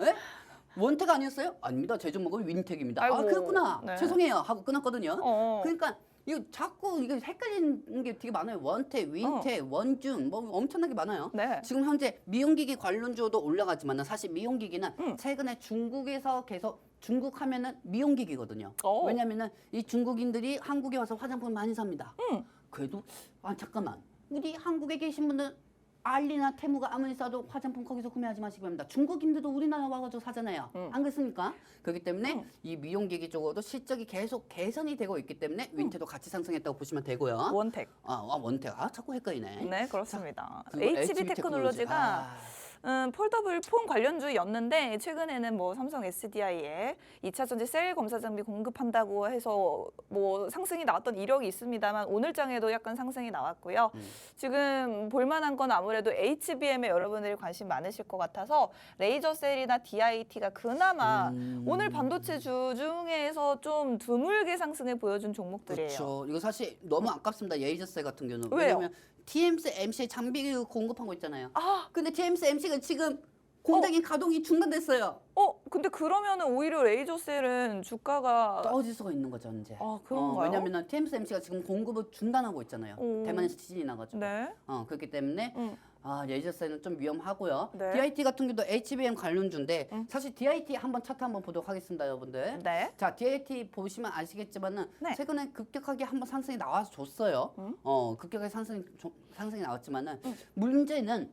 원택 아니었어요? 아닙니다 제 종목은 윈택입니다. 아이고, 그렇구나 네. 죄송해요 하고 끊었거든요. 어. 그러니까 이거 자꾸 이게 헷갈리는 게 되게 많아요. 원택, 윈택, 원준 뭐 엄청나게 많아요. 네. 지금 현재 미용기기 관련주도 올라가지만 사실 미용기기는 최근에 중국에서 계속 중국 하면은 미용기기거든요. 왜냐면은 이 중국인들이 한국에 와서 화장품 많이 삽니다. 그래도 잠깐만 우리 한국에 계신 분들 알리나 테무가 아무리 싸도 화장품 거기서 구매하지 마시기 바랍니다. 중국인들도 우리나라 와가지고 사잖아요. 안 그렇습니까? 그렇기 때문에 이 미용기기 쪽으로도 실적이 계속 개선이 되고 있기 때문에 윈테도 같이 상승했다고 보시면 되고요. 원텍. 원텍. 자꾸 헷갈리네. 네, 그렇습니다. 그리고 HB 테크놀로지가 폴더블 폰 관련주였는데 최근에는 뭐 삼성 SDI에 2차 전지 셀 검사 장비 공급한다고 해서 뭐 상승이 나왔던 이력이 있습니다만 오늘장에도 약간 상승이 나왔고요. 지금 볼만한 건 아무래도 HBM에 여러분들이 관심 많으실 것 같아서 레이저 셀이나 DIT가 그나마 오늘 반도체 주 중에서 좀 드물게 상승을 보여준 종목들이에요. 그렇죠. 이거 사실 너무 아깝습니다. 레이저셀 같은 경우는. 왜요? 왜냐면 TMC, MC 장비 공급한 거 있잖아요. 아, 근데 TMC, MC가 지금 공장이 가동이 중단됐어요. 근데 그러면은 오히려 레이저 셀은 주가가 떨어질 수가 있는 거죠, 이제. 그런가요? 왜냐면은 TMC, MC가 지금 공급을 중단하고 있잖아요. 대만에서 지진이 나가지고. 네. 그렇기 때문에 레이저셀은 좀 위험하고요. 네. DIT 같은 경우도 HBM 관련주인데 사실 DIT 한번 차트 한번 보도록 하겠습니다, 여러분들. 네. 자, DIT 보시면 아시겠지만은 네. 최근에 급격하게 한번 상승이 나와서 줬어요. 급격하게 상승이 나왔지만은 문제는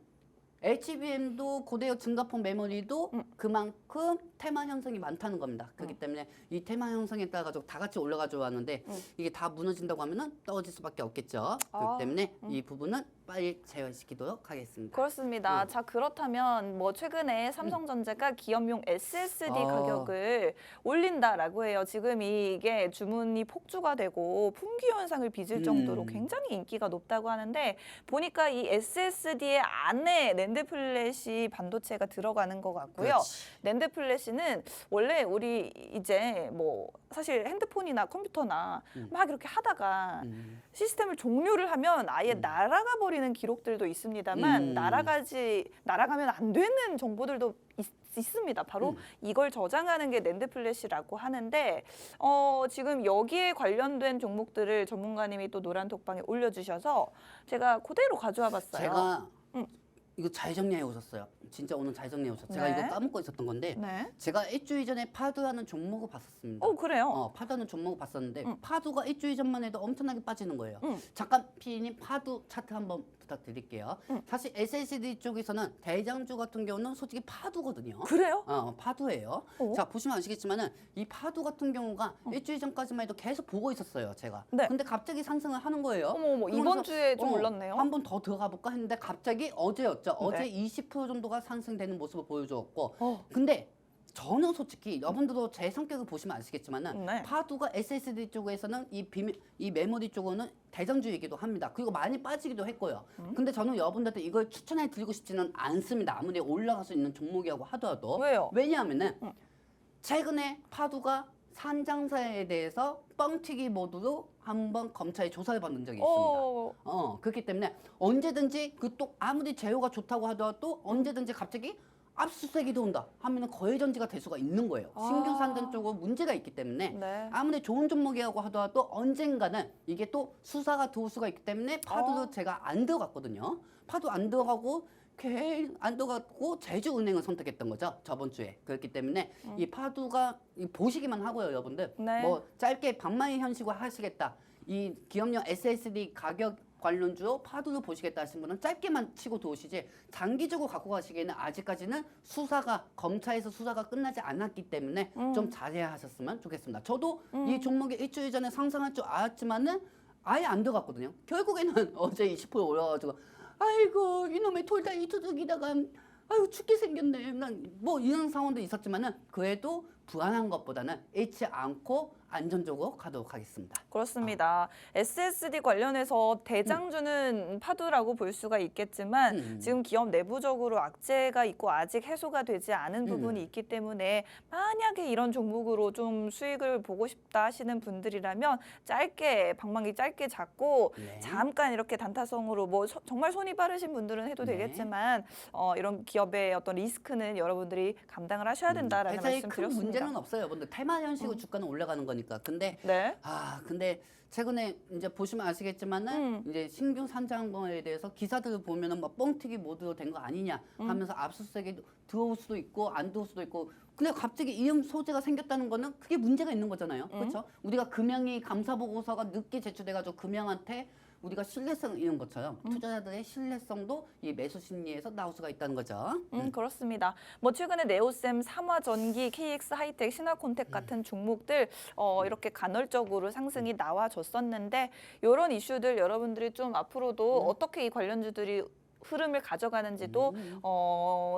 HBM도 고대역 증가폭 메모리도 그만큼 테마 현상이 많다는 겁니다. 그렇기 때문에 이 테마 현상에 따라 가지고 다 같이 올라가지고 왔는데 이게 다 무너진다고 하면은 떨어질 수밖에 없겠죠. 그렇기 때문에 이 부분은 빨리 제어시키도록 하겠습니다. 그렇습니다. 자, 그렇다면 뭐 최근에 삼성전자가 기업용 SSD 가격을 올린다라고 해요. 지금 이게 주문이 폭주가 되고 품귀 현상을 빚을 정도로 굉장히 인기가 높다고 하는데 보니까 이 SSD의 안에 낸드 플래시 반도체가 들어가는 것 같고요. 그렇지. 낸드 플래시는 원래 우리 이제 뭐 사실 핸드폰이나 컴퓨터나 막 이렇게 하다가 시스템을 종료를 하면 아예 날아가 버리는 기록들도 있습니다만 날아가면 안 되는 정보들도 있습니다. 바로 이걸 저장하는 게 낸드 플래시라고 하는데 지금 여기에 관련된 종목들을 전문가님이 또 노란 톡방에 올려주셔서 제가 그대로 가져와 봤어요. 제가 이거 잘 정리해 오셨어요. 진짜 오늘 잘 정리해 오셨어요. 제가 네. 이거 까먹고 있었던 건데 네. 제가 일주일 전에 파도하는 종목을 봤었습니다. 그래요? 파도하는 종목을 봤었는데 파도가 일주일 전만 해도 엄청나게 빠지는 거예요. 음. 잠깐 피디님 파도 차트 한번 부탁드릴게요. 사실 SSD 쪽에서는 대장주 같은 경우는 솔직히 파도거든요. 그래요? 파도예요. 자, 보시면 아시겠지만은 이 파도 같은 경우가 일주일 전까지만 해도 계속 보고 있었어요, 제가. 네. 근데 갑자기 상승을 하는 거예요. 어머, 이번 그러면서, 주에 좀 올랐네요. 한 번 더 들어가 볼까 했는데 갑자기 어제였죠. 어제 네. 20% 정도가 상승되는 모습을 보여주었고, 근데 저는 솔직히 여러분들도 제 성격을 보시면 아시겠지만은 네. 파도가 SSD 쪽에서는 이 메모리 쪽은 대장주이기도 합니다. 그리고 많이 빠지기도 했고요. 근데 저는 여러분들한테 이걸 추천해 드리고 싶지는 않습니다. 아무리 올라갈 수 있는 종목이라고 하더라도. 왜요? 왜냐하면은 최근에 파도가 산장사에 대해서 뻥튀기 모드로 한번 검찰에 조사를 받는 적이 있습니다. 그렇기 때문에 언제든지 그 또 아무리 재료가 좋다고 하더라도 언제든지 갑자기 압수수색이 들어온다 하면은 거해전지가 될 수가 있는 거예요. 신규 산전 쪽으로 문제가 있기 때문에 네. 아무리 좋은 종목이라고 하더라도 언젠가는 이게 또 수사가 들어올 수가 있기 때문에 파도도 제가 안 들어갔거든요. 파도 안 들어가고 안 들어가고 제주은행을 선택했던 거죠. 저번 주에. 그렇기 때문에 이 파도가 보시기만 하고요, 여러분들. 네. 뭐 짧게 방망이 현식을 하시겠다. 이 기업용 SSD 가격 관련주로 파도를 보시겠다 하신 분은 짧게만 치고 들어오시지 장기적으로 갖고 가시기에는 아직까지는 검찰에서 수사가 끝나지 않았기 때문에 좀 자제하셨으면 좋겠습니다. 저도 이 종목이 일주일 전에 상승할 줄 알았지만은 아예 안 들어갔거든요. 결국에는 어제 20% 올라가지고 아이고 이놈의 돌다리 두둑이다가 아이고 죽게 생겼네. 난 뭐 이런 상황도 있었지만은 그래도 불안한 것보다는 잃지 않고 안전적으로 가도록 하겠습니다. 그렇습니다. SSD 관련해서 대장주는 파도라고 볼 수가 있겠지만 지금 기업 내부적으로 악재가 있고 아직 해소가 되지 않은 부분이 있기 때문에 만약에 이런 종목으로 좀 수익을 보고 싶다 하시는 분들이라면 방망이 짧게 잡고 네. 잠깐 이렇게 단타성으로 뭐 정말 손이 빠르신 분들은 해도 네. 되겠지만 이런 기업의 어떤 리스크는 여러분들이 감당을 하셔야 된다라는 회사에 말씀 큰 드렸습니다. 문제는 없어요. 여러분들 테마 현식으로 주가는 올라가는 거니까. 근데 네. 근데 최근에 이제 보시면 아시겠지만은 이제 신규 산장거에 대해서 기사들을 보면은 뭐 뻥튀기 모드로 된 거 아니냐 하면서 압수수색이 들어올 수도 있고 안 들어올 수도 있고. 근데 갑자기 이음 소재가 생겼다는 거는 그게 문제가 있는 거잖아요. 그렇죠? 우리가 금양이 감사 보고서가 늦게 제출돼가지고 금양한테 우리가 신뢰성 이런 것처럼 투자자들의 신뢰성도 이 매수 심리에서 나올 수가 있다는 거죠. 그렇습니다. 뭐 최근에 네오셈, 삼화전기, KX 하이텍, 신화콘텍 같은 종목들 이렇게 간헐적으로 상승이 나와줬었는데 이런 이슈들 여러분들이 좀 앞으로도 어떻게 이 관련주들이 흐름을 가져가는지도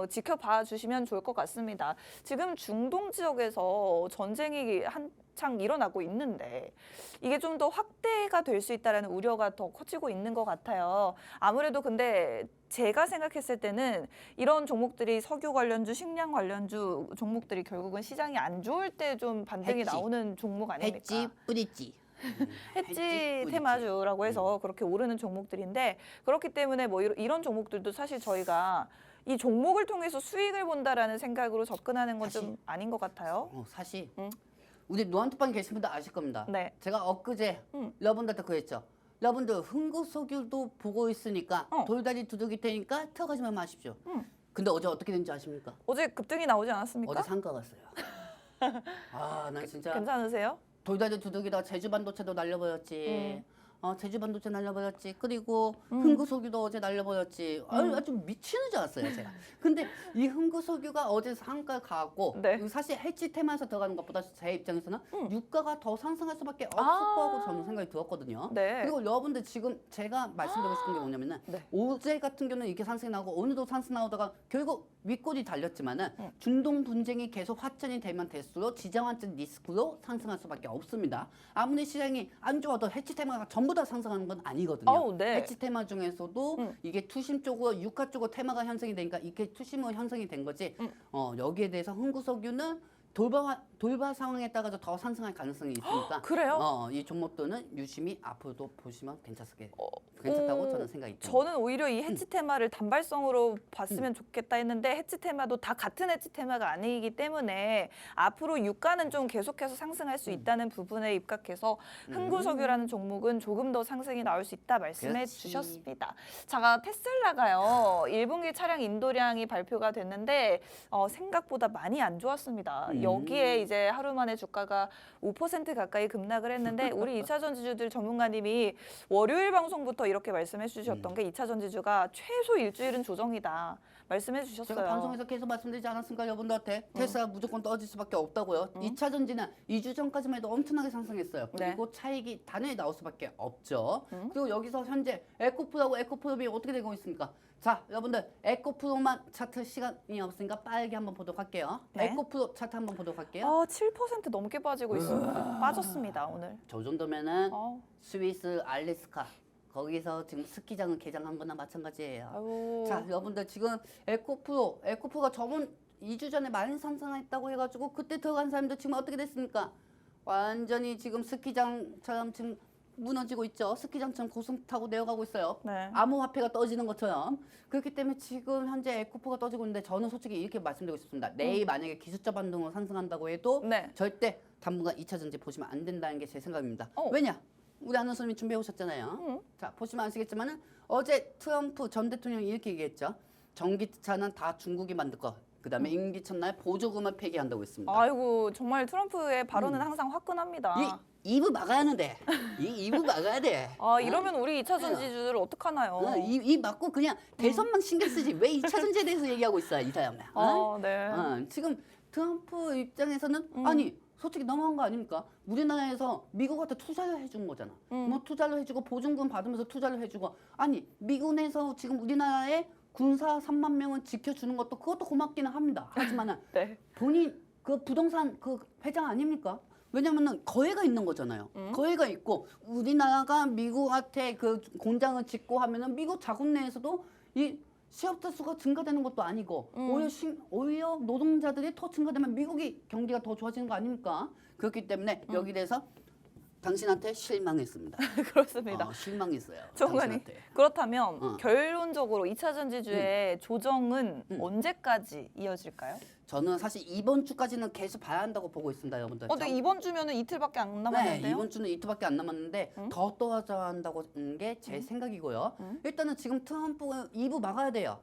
지켜봐 주시면 좋을 것 같습니다. 지금 중동 지역에서 전쟁이 한창 일어나고 있는데 이게 좀 더 확대가 될 수 있다는 우려가 더 커지고 있는 것 같아요. 아무래도 근데 제가 생각했을 때는 이런 종목들이 석유 관련주, 식량 관련주 종목들이 결국은 시장이 안 좋을 때 좀 반등이 했지. 나오는 종목 아닙니까? 했지 뿌리지. 해지 테마주라고 해서 그렇게 오르는 종목들인데 그렇기 때문에 뭐 이런 종목들도 사실 저희가 이 종목을 통해서 수익을 본다라는 생각으로 접근하는 건 좀 아닌 것 같아요. 사실 우리 노안투방 계신 분들 아실 겁니다. 네. 제가 엊그제 여러분들한테 그랬죠. 여러분들 흥국석유도 보고 있으니까 돌다리 두들길 테니까 들어가지만 마십시오. 근데 어제 어떻게 된지 아십니까? 어제 급등이 나오지 않았습니까? 어제 상가 갔어요. 아, 난 진짜 괜찮으세요? 돌다리 두들기다가 제주반도체도 날려버렸지. 제주반도체 날려버렸지. 그리고 흥구석유도 어제 날려버렸지. 아주 미치는 줄 알았어요, 제가. 근데 이 흥구석유가 어제 상가 가고 네. 사실 해치 테마에서 들어가는 것보다 제 입장에서는 유가가 더 상승할 수밖에 없을 거라고 저는 생각이 들었거든요. 네. 그리고 여러분들 지금 제가 말씀드리고 싶은 게 뭐냐면은 네. 어제 같은 경우는 이렇게 상승이 나오고 오늘도 상승 나오다가 결국 윗골이 달렸지만은 중동 분쟁이 계속 확전이 되면 될수록 지정학적 리스크로 상승할 수밖에 없습니다. 아무리 시장이 안 좋아도 해치 테마가 전부 다 상승하는 건 아니거든요. 네. 해치 테마 중에서도 이게 투심 쪽으로 유가 쪽으로 테마가 형성이 되니까 이게 투심으로 형성이 된 거지. 여기에 대해서 흥구석유는 돌발 상황에 따라서 더 상승할 가능성이 있으니까. 그래요? 이 종목들은 유심히 앞으로도 보시면 괜찮다고 저는 생각이 듭니다. 저는 오히려 이 해치 테마를 단발성으로 봤으면 좋겠다 했는데 해치 테마도 다 같은 해치 테마가 아니기 때문에 앞으로 유가는 좀 계속해서 상승할 수 있다는 부분에 입각해서 흥구석유라는 종목은 조금 더 상승이 나올 수 있다 말씀해 그렇지. 주셨습니다. 자, 테슬라가요. 1분기 차량 인도량이 발표가 됐는데 생각보다 많이 안 좋았습니다. 여기에 이제 하루 만에 주가가 5% 가까이 급락을 했는데 우리 2차 전지주들 전문가님이 월요일 방송부터 이렇게 말씀해 주셨던 게 2차 전지주가 최소 일주일은 조정이다 말씀해 주셨어요. 제가 방송에서 계속 말씀드리지 않았습니까 여러분들한테 테슬라 무조건 떨어질 수밖에 없다고요. 2차 전지는 2주 전까지만 해도 엄청나게 상승했어요. 그리고 차익이 단연히 나올 수밖에 없죠. 그리고 여기서 현재 에코프로하고 에코프로비 어떻게 되고 있습니까? 자, 여러분들 에코프로만 차트 시간이 없으니까 빠르게 한번 보도록 할게요. 네. 에코프로 차트 한번 보도록 할게요. 7% 넘게 빠지고 있습니다. 빠졌습니다 오늘. 저 정도면은 어. 스위스 알래스카 거기서 지금 스키장을 개장한 거나 마찬가지예요. 아이고. 자, 여러분들 지금 에코프로가 저번 2주 전에 많이 상승했다고 해가지고 그때 들어간 사람들 지금 어떻게 됐습니까? 완전히 지금 스키장처럼 지금 무너지고 있죠. 스키장처럼 고승 타고 내려가고 있어요. 네. 암호화폐가 떨어지는 것처럼. 그렇기 때문에 지금 현재 에코프가 떨어지고 있는데 저는 솔직히 이렇게 말씀드리고 싶습니다. 내일 만약에 기술적 반등으로 상승한다고 해도 네. 절대 당분간 2차 전지 보시면 안 된다는 게 제 생각입니다. 어. 왜냐? 우리 아나운서님이 준비해 오셨잖아요. 자, 보시면 아시겠지만은 어제 트럼프 전 대통령이 이렇게 얘기했죠. 전기차는 다 중국이 만들 거. 그다음에 임기 첫날 보조금을 폐기한다고 했습니다. 아이고 정말 트럼프의 발언은 항상 화끈합니다. 이브 막아야 하는데 이브 막아야 돼. 이러면 우리 2차 전지주들 어떡하나요? 이 맞고 그냥 대선만 신경 쓰지 왜 2차 전지에 대해서 얘기하고 있어 이 사람은. 네. 지금 트럼프 입장에서는 아니 솔직히 너무한 거 아닙니까? 우리나라에서 미국한테 투자를 해준 거잖아. 뭐 투자를 해주고 보증금 받으면서 투자를 해주고 아니 미군에서 지금 우리나라에 군사 3만 명은 지켜주는 것도 그것도 고맙기는 합니다. 하지만은 네. 본인 그 부동산 그 회장 아닙니까? 왜냐면은 거래가 있는 거잖아요. 거래가 있고 우리나라가 미국한테 그 공장을 짓고 하면은 미국 자국 내에서도 이 취업자 수가 증가되는 것도 아니고 오히려 노동자들이 더 증가되면 미국이 경기가 더 좋아지는 거 아닙니까? 그렇기 때문에 여기 대해서 당신한테 실망했습니다. 그렇습니다. 실망했어요. 정관이 당신한테. 그렇다면 결론적으로 2차 전지주의 조정은 언제까지 이어질까요? 저는 사실 이번 주까지는 계속 봐야 한다고 보고 있습니다, 여러분들. 근데 이번 주면은 이틀밖에 안 남았는데요? 네, 이번 주는 이틀밖에 안 남았는데 더 떨어져야 한다고 하는 게 제 생각이고요. 일단은 지금 트럼프 2부 막아야 돼요.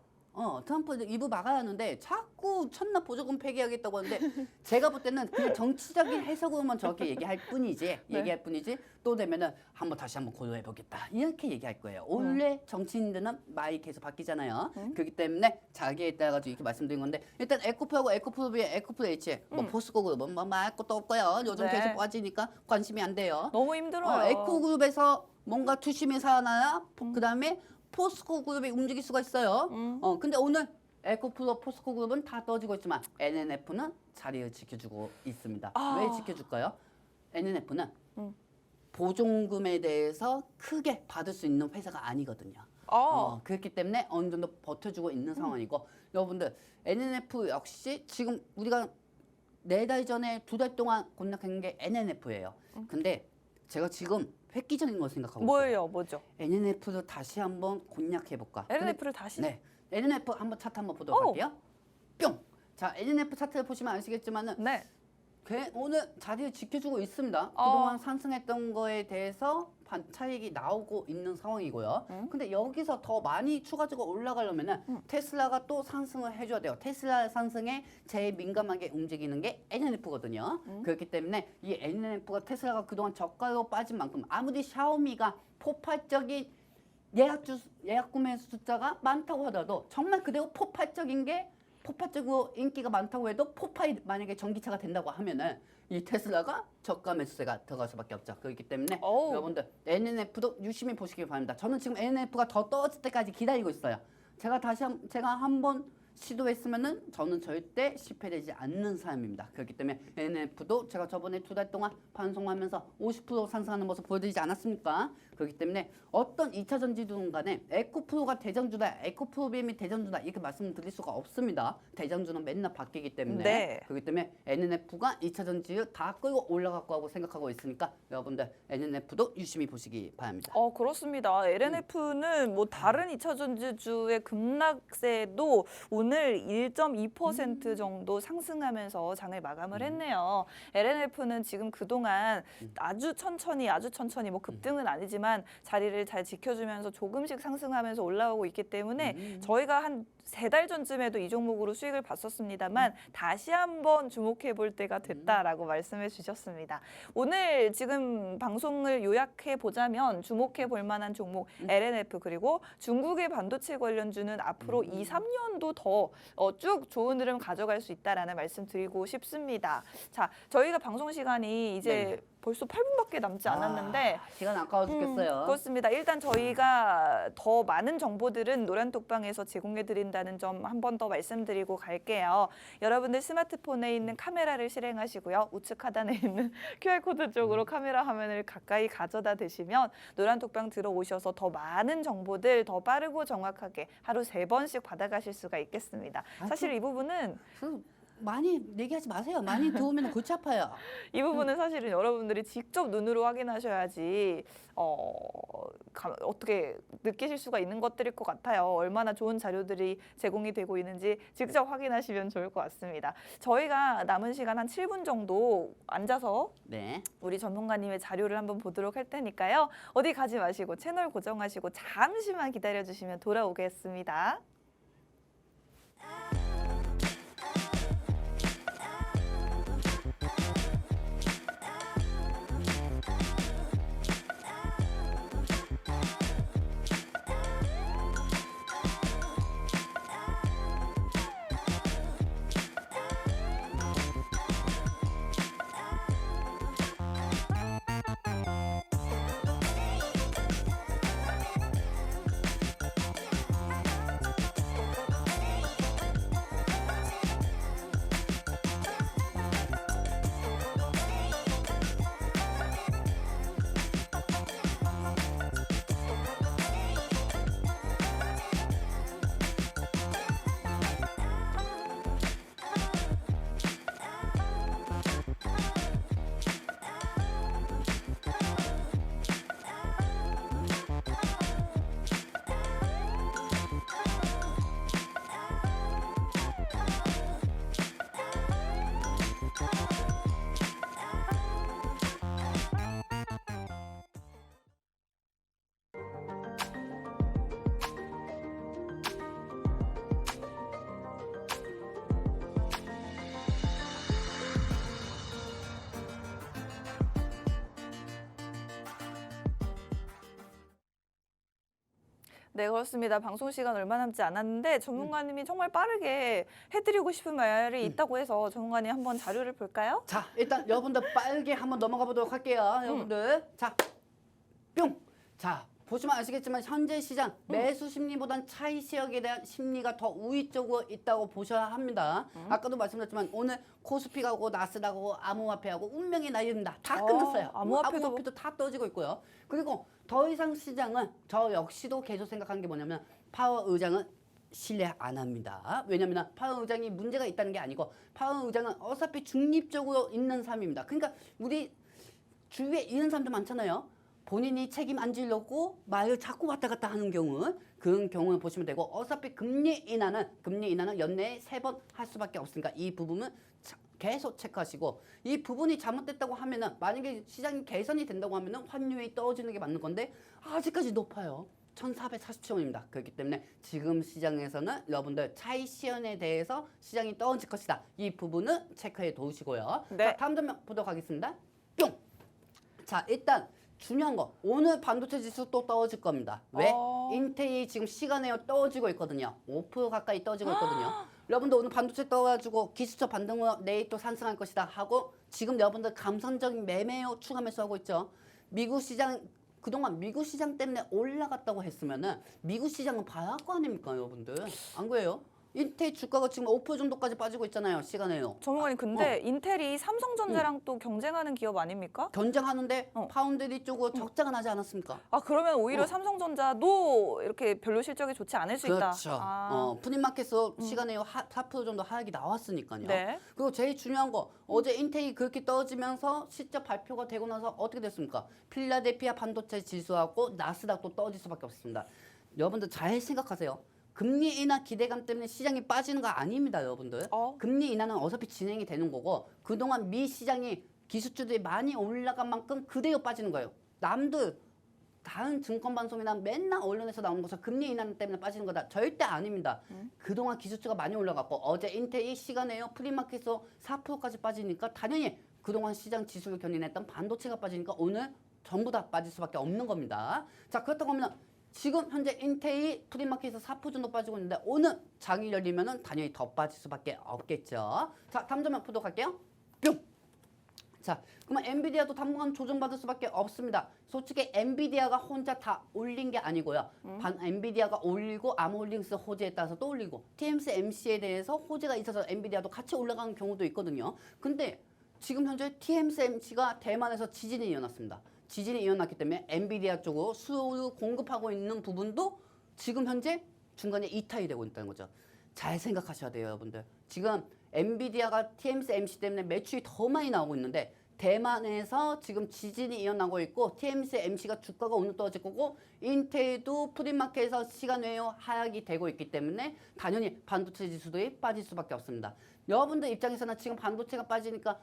트럼프 이부 막아야 하는데 자꾸 첫날 보조금 폐기하겠다고 하는데 제가 볼 때는 그냥 정치적인 해석으로만 저렇게 얘기할 뿐이지 또 되면은 다시 한번 고려해 보겠다 이렇게 얘기할 거예요. 원래 정치인들은 말이 계속 바뀌잖아요. 그렇기 때문에 자기에 따라 가지고 이렇게 말씀드린 건데 일단 에코프하고 에코프로비의 에코프레이치 포스코 그룹은 뭐 말 것도 없고요. 요즘 네. 계속 빠지니까 관심이 안 돼요. 너무 힘들어요. 에코그룹에서 뭔가 투심이 살아나야 그다음에 포스코 그룹이 움직일 수가 있어요. 근데 오늘 에코프로 포스코 그룹은 다 떨어지고 있지만 NNF는 자리를 지켜주고 있습니다. 왜 지켜줄까요? NNF는 보존금에 대해서 크게 받을 수 있는 회사가 아니거든요. 그렇기 때문에 어느 정도 버텨주고 있는 상황이고 여러분들 NNF 역시 지금 우리가 4달 전에 2달 동안 공략한 게 NNF예요. 근데 제가 지금 획기적인 걸 생각하고 뭐예요? 뭐죠? NNF를 다시 한번 공략해볼까? LNF를 다시? 네, NNF 한번 차트 한번 보도록 할게요. 뿅! 자, NNF 차트를 보시면 아시겠지만은 네. 오늘 자리를 지켜주고 있습니다. 그동안 상승했던 거에 대해서 차익이 나오고 있는 상황이고요. 근데 여기서 더 많이 추가적으로 올라가려면은 테슬라가 또 상승을 해줘야 돼요. 테슬라 상승에 제일 민감하게 움직이는 게 NNF거든요. 그렇기 때문에 이 NNF가 테슬라가 그동안 저가로 빠진 만큼 아무리 샤오미가 폭발적인 예약 구매 숫자가 많다고 하더라도 정말 그대로 폭발적으로 인기가 많다고 해도 폭발이 만약에 전기차가 된다고 하면은 이 테슬라가 저가 매수세가 들어갈 수밖에 없죠. 그렇기 때문에 여러분들 NNF도 유심히 보시길 바랍니다. 저는 지금 NNF가 더 떨어질 때까지 기다리고 있어요. 제가 한번 시도했으면은 저는 절대 실패되지 않는 사람입니다. 그렇기 때문에 NNF도 제가 저번에 2달 동안 방송하면서 50% 상승하는 모습 보여드리지 않았습니까? 그렇기 때문에 어떤 2차 전지주든 간에 에코프로가 대장주다, 에코프로비엠이 대장주다 이렇게 말씀드릴 수가 없습니다. 대장주는 맨날 바뀌기 때문에 네. 그렇기 때문에 NNF가 2차 전지를 다 끌고 올라갈 거라고 생각하고 있으니까 여러분들 NNF도 유심히 보시기 바랍니다. 그렇습니다. LNF는 뭐 다른 2차 전지주의 급락세도 오늘 1.2% 정도 상승하면서 장을 마감을 했네요. LNF는 지금 그동안 아주 천천히 뭐 급등은 아니지만 자리를 잘 지켜주면서 조금씩 상승하면서 올라오고 있기 때문에 저희가 한 3달 전쯤에도 이 종목으로 수익을 봤었습니다만 다시 한번 주목해 볼 때가 됐다라고 말씀해 주셨습니다. 오늘 지금 방송을 요약해 보자면 주목해 볼 만한 종목 LNF 그리고 중국의 반도체 관련주는 앞으로 2, 3년도 더 쭉 좋은 흐름 가져갈 수 있다라는 말씀 드리고 싶습니다. 자, 저희가 방송 시간이 이제 벌써 8분밖에 남지 않았는데 시간 아까워 죽겠어요. 그렇습니다. 일단 저희가 더 많은 정보들은 노란톡방에서 제공해 드린다는 점 한 번 더 말씀드리고 갈게요. 여러분들 스마트폰에 있는 카메라를 실행하시고요. 우측 하단에 있는 QR코드 쪽으로 카메라 화면을 가까이 가져다 대시면 노란톡방 들어오셔서 더 많은 정보들 더 빠르고 정확하게 하루 3번씩 받아가실 수가 있겠습니다. 사실 이 부분은 많이 얘기하지 마세요. 많이 들어오면 골치 아파요. 이 부분은 사실은 여러분들이 직접 눈으로 확인하셔야지 어떻게 느끼실 수가 있는 것들일 것 같아요. 얼마나 좋은 자료들이 제공이 되고 있는지 직접 확인하시면 좋을 것 같습니다. 저희가 남은 시간 한 7분 정도 앉아서 우리 전문가님의 자료를 한번 보도록 할 테니까요. 어디 가지 마시고 채널 고정하시고 잠시만 기다려주시면 돌아오겠습니다. 네, 그렇습니다. 방송 시간 얼마 남지 않았는데 전문가님이 정말 빠르게 해드리고 싶은 말이 있다고 해서 전문가님 한번 자료를 볼까요? 자, 일단 여러분들 빠르게 한번 넘어가 보도록 할게요. 여러분들. 자, 뿅. 자, 보시면 아시겠지만 현재 시장 매수 심리보단 차익 실현에 대한 심리가 더 우위적으로 있다고 보셔야 합니다. 아까도 말씀드렸지만 오늘 코스피하고 나스닥하고 암호화폐하고 운명의 날입니다. 다 끝났어요. 암호화폐도 다 떨어지고 있고요. 그리고 더 이상 시장은 저 역시도 계속 생각하는 게 뭐냐면 파월 의장은 신뢰 안 합니다. 왜냐면 파월 의장이 문제가 있다는 게 아니고 파월 의장은 어차피 중립적으로 있는 사람입니다. 그러니까 우리 주위에 이런 사람들 많잖아요. 본인이 책임 안 지려고 말을 자꾸 왔다 갔다 하는 경우 그런 경우를 보시면 되고 어차피 금리 인하는 연내에 3번 할 수밖에 없으니까 이 부분은 계속 체크하시고 이 부분이 잘못됐다고 하면은 만약에 시장이 개선이 된다고 하면은 환율이 떨어지는 게 맞는 건데 아직까지 높아요. 1,447원입니다. 그렇기 때문에 지금 시장에서는 여러분들 차익 실현에 대해서 시장이 떨어질 것이다. 이 부분은 체크해 두시고요. 네. 자, 다음 장면 보도록 하겠습니다. 뿅! 자, 일단 중요한 거 오늘 반도체 지수 또 떨어질 겁니다. 왜? 인텔이 지금 시간에 떨어지고 있거든요. 5% 가까이 떨어지고 있거든요. 여러분들 오늘 반도체 떠가지고 기술적 반등으로 내일 또 상승할 것이다 하고 지금 여러분들 감성적인 매매요 추가 매수하고 있죠. 미국 시장 그동안 미국 시장 때문에 올라갔다고 했으면은 미국 시장은 봐야 할 거 아닙니까 여러분들? 안 그래요? 인텔 주가가 지금 5% 정도까지 빠지고 있잖아요. 시간에요. 전문가님 근데 인텔이 삼성전자랑 또 경쟁하는 기업 아닙니까? 견장하는데 파운드리 쪽으로 적자가 나지 않았습니까? 아 그러면 오히려 삼성전자도 이렇게 별로 실적이 좋지 않을 수 있다. 그렇죠. 아. 프리마켓에서 시간에 4% 정도 하락이 나왔으니까요. 네. 그리고 제일 중요한 거 어제 인텔이 그렇게 떨어지면서 실적 발표가 되고 나서 어떻게 됐습니까? 필라델피아 반도체 지수하고 나스닥도 떨어질 수밖에 없습니다. 여러분들 잘 생각하세요. 금리 인하 기대감 때문에 시장이 빠지는 거 아닙니다, 여러분들. 금리 인하는 어차피 진행이 되는 거고 그동안 미 시장이 기술주들이 많이 올라간 만큼 그대로 빠지는 거예요. 남들 다른 증권 방송이나 맨날 언론에서 나오는 것은 금리 인하 때문에 빠지는 거다. 절대 아닙니다. 그동안 기술주가 많이 올라갔고 어제 인텔이 시간에요 프리마켓에서 4%까지 빠지니까 당연히 그동안 시장 지수를 견인했던 반도체가 빠지니까 오늘 전부 다 빠질 수밖에 없는 겁니다. 자, 그렇다고 하면 지금 현재 인텔이 프리마켓에서 4% 정도 빠지고 있는데 오늘 장이 열리면은 당연히 더 빠질 수밖에 없겠죠. 자, 다음 장면 보도록 할게요. 뿅. 자, 그러면 엔비디아도 당분간 조정받을 수밖에 없습니다. 솔직히 엔비디아가 혼자 다 올린 게 아니고요. 엔비디아가 올리고 암홀딩스 호재에 따라서 또 올리고 TSMC에 대해서 호재가 있어서 엔비디아도 같이 올라가는 경우도 있거든요. 근데 지금 현재 TSMC가 대만에서 지진이 일어났습니다. 지진이 일어났기 때문에 엔비디아 쪽으로 수요를 공급하고 있는 부분도 지금 현재 중간에 이탈이 되고 있다는 거죠. 잘 생각하셔야 돼요, 여러분들. 지금 엔비디아가 TSMC 때문에 매출이 더 많이 나오고 있는데 대만에서 지금 지진이 일어나고 있고 TSMC가 주가가 오늘 떨어질 거고 인텔도 프리마켓에서 시간 외에 하락이 되고 있기 때문에 당연히 반도체 지수들이 빠질 수밖에 없습니다. 여러분들 입장에서는 지금 반도체가 빠지니까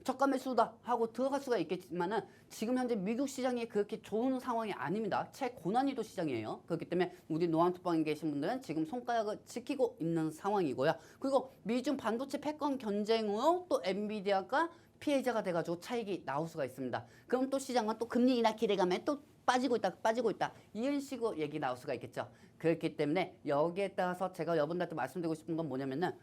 저가 매수다 하고 들어갈 수가 있겠지만은 지금 현재 미국 시장이 그렇게 좋은 상황이 아닙니다. 최고난이도 시장이에요. 그렇기 때문에 우리 노안투방에 계신 분들은 지금 손가락을 지키고 있는 상황이고요. 그리고 미중 반도체 패권 경쟁으로 또 엔비디아가 피해자가 돼가지고 차익이 나올 수가 있습니다. 그럼 또 시장은 또 금리 인하 기대감에 또 빠지고 있다 이런 식으로 얘기 나올 수가 있겠죠. 그렇기 때문에 여기에 따라서 제가 여러분들한테 말씀드리고 싶은 건 뭐냐면은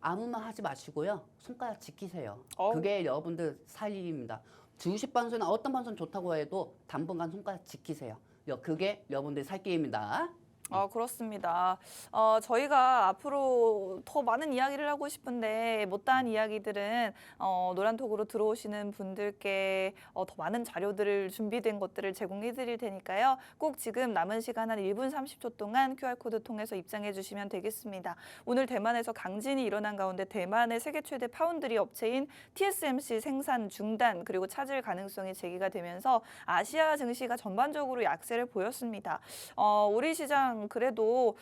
아무 말 하지 마시고요. 손가락 지키세요. 그게 여러분들 살 일입니다. 주식 방송이나 어떤 방송 좋다고 해도 당분간 손가락 지키세요. 그게 여러분들 살 길입니다. 그렇습니다. 저희가 앞으로 더 많은 이야기를 하고 싶은데 못다한 이야기들은 노란톡으로 들어오시는 분들께 더 많은 자료들을 준비된 것들을 제공해 드릴 테니까요. 꼭 지금 남은 시간 한 1분 30초 동안 QR코드 통해서 입장해 주시면 되겠습니다. 오늘 대만에서 강진이 일어난 가운데 대만의 세계 최대 파운드리 업체인 TSMC 생산 중단 그리고 차질 가능성이 제기가 되면서 아시아 증시가 전반적으로 약세를 보였습니다. 우리 시장 그래도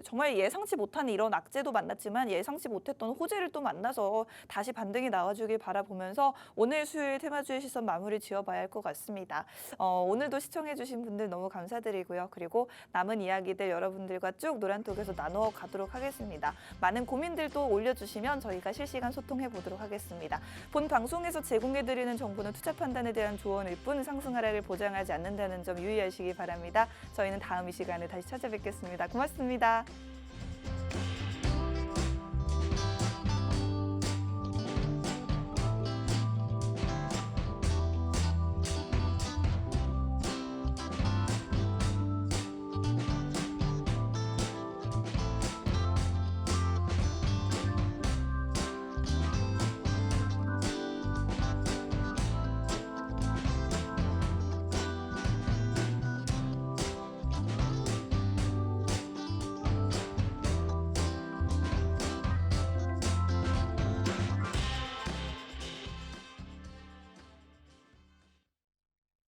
정말 예상치 못한 이런 악재도 만났지만 예상치 못했던 호재를 또 만나서 다시 반등이 나와주길 바라보면서 오늘 수요일 테마주의 시선 마무리 지어봐야 할 것 같습니다. 오늘도 시청해주신 분들 너무 감사드리고요. 그리고 남은 이야기들 여러분들과 쭉 노란톡에서 나누어 가도록 하겠습니다. 많은 고민들도 올려주시면 저희가 실시간 소통해 보도록 하겠습니다. 본 방송에서 제공해드리는 정보는 투자 판단에 대한 조언일 뿐 상승 하락을 보장하지 않는다는 점 유의하시기 바랍니다. 저희는 다음 이 시간에 다시 찾아뵙겠습니다. 고맙습니다.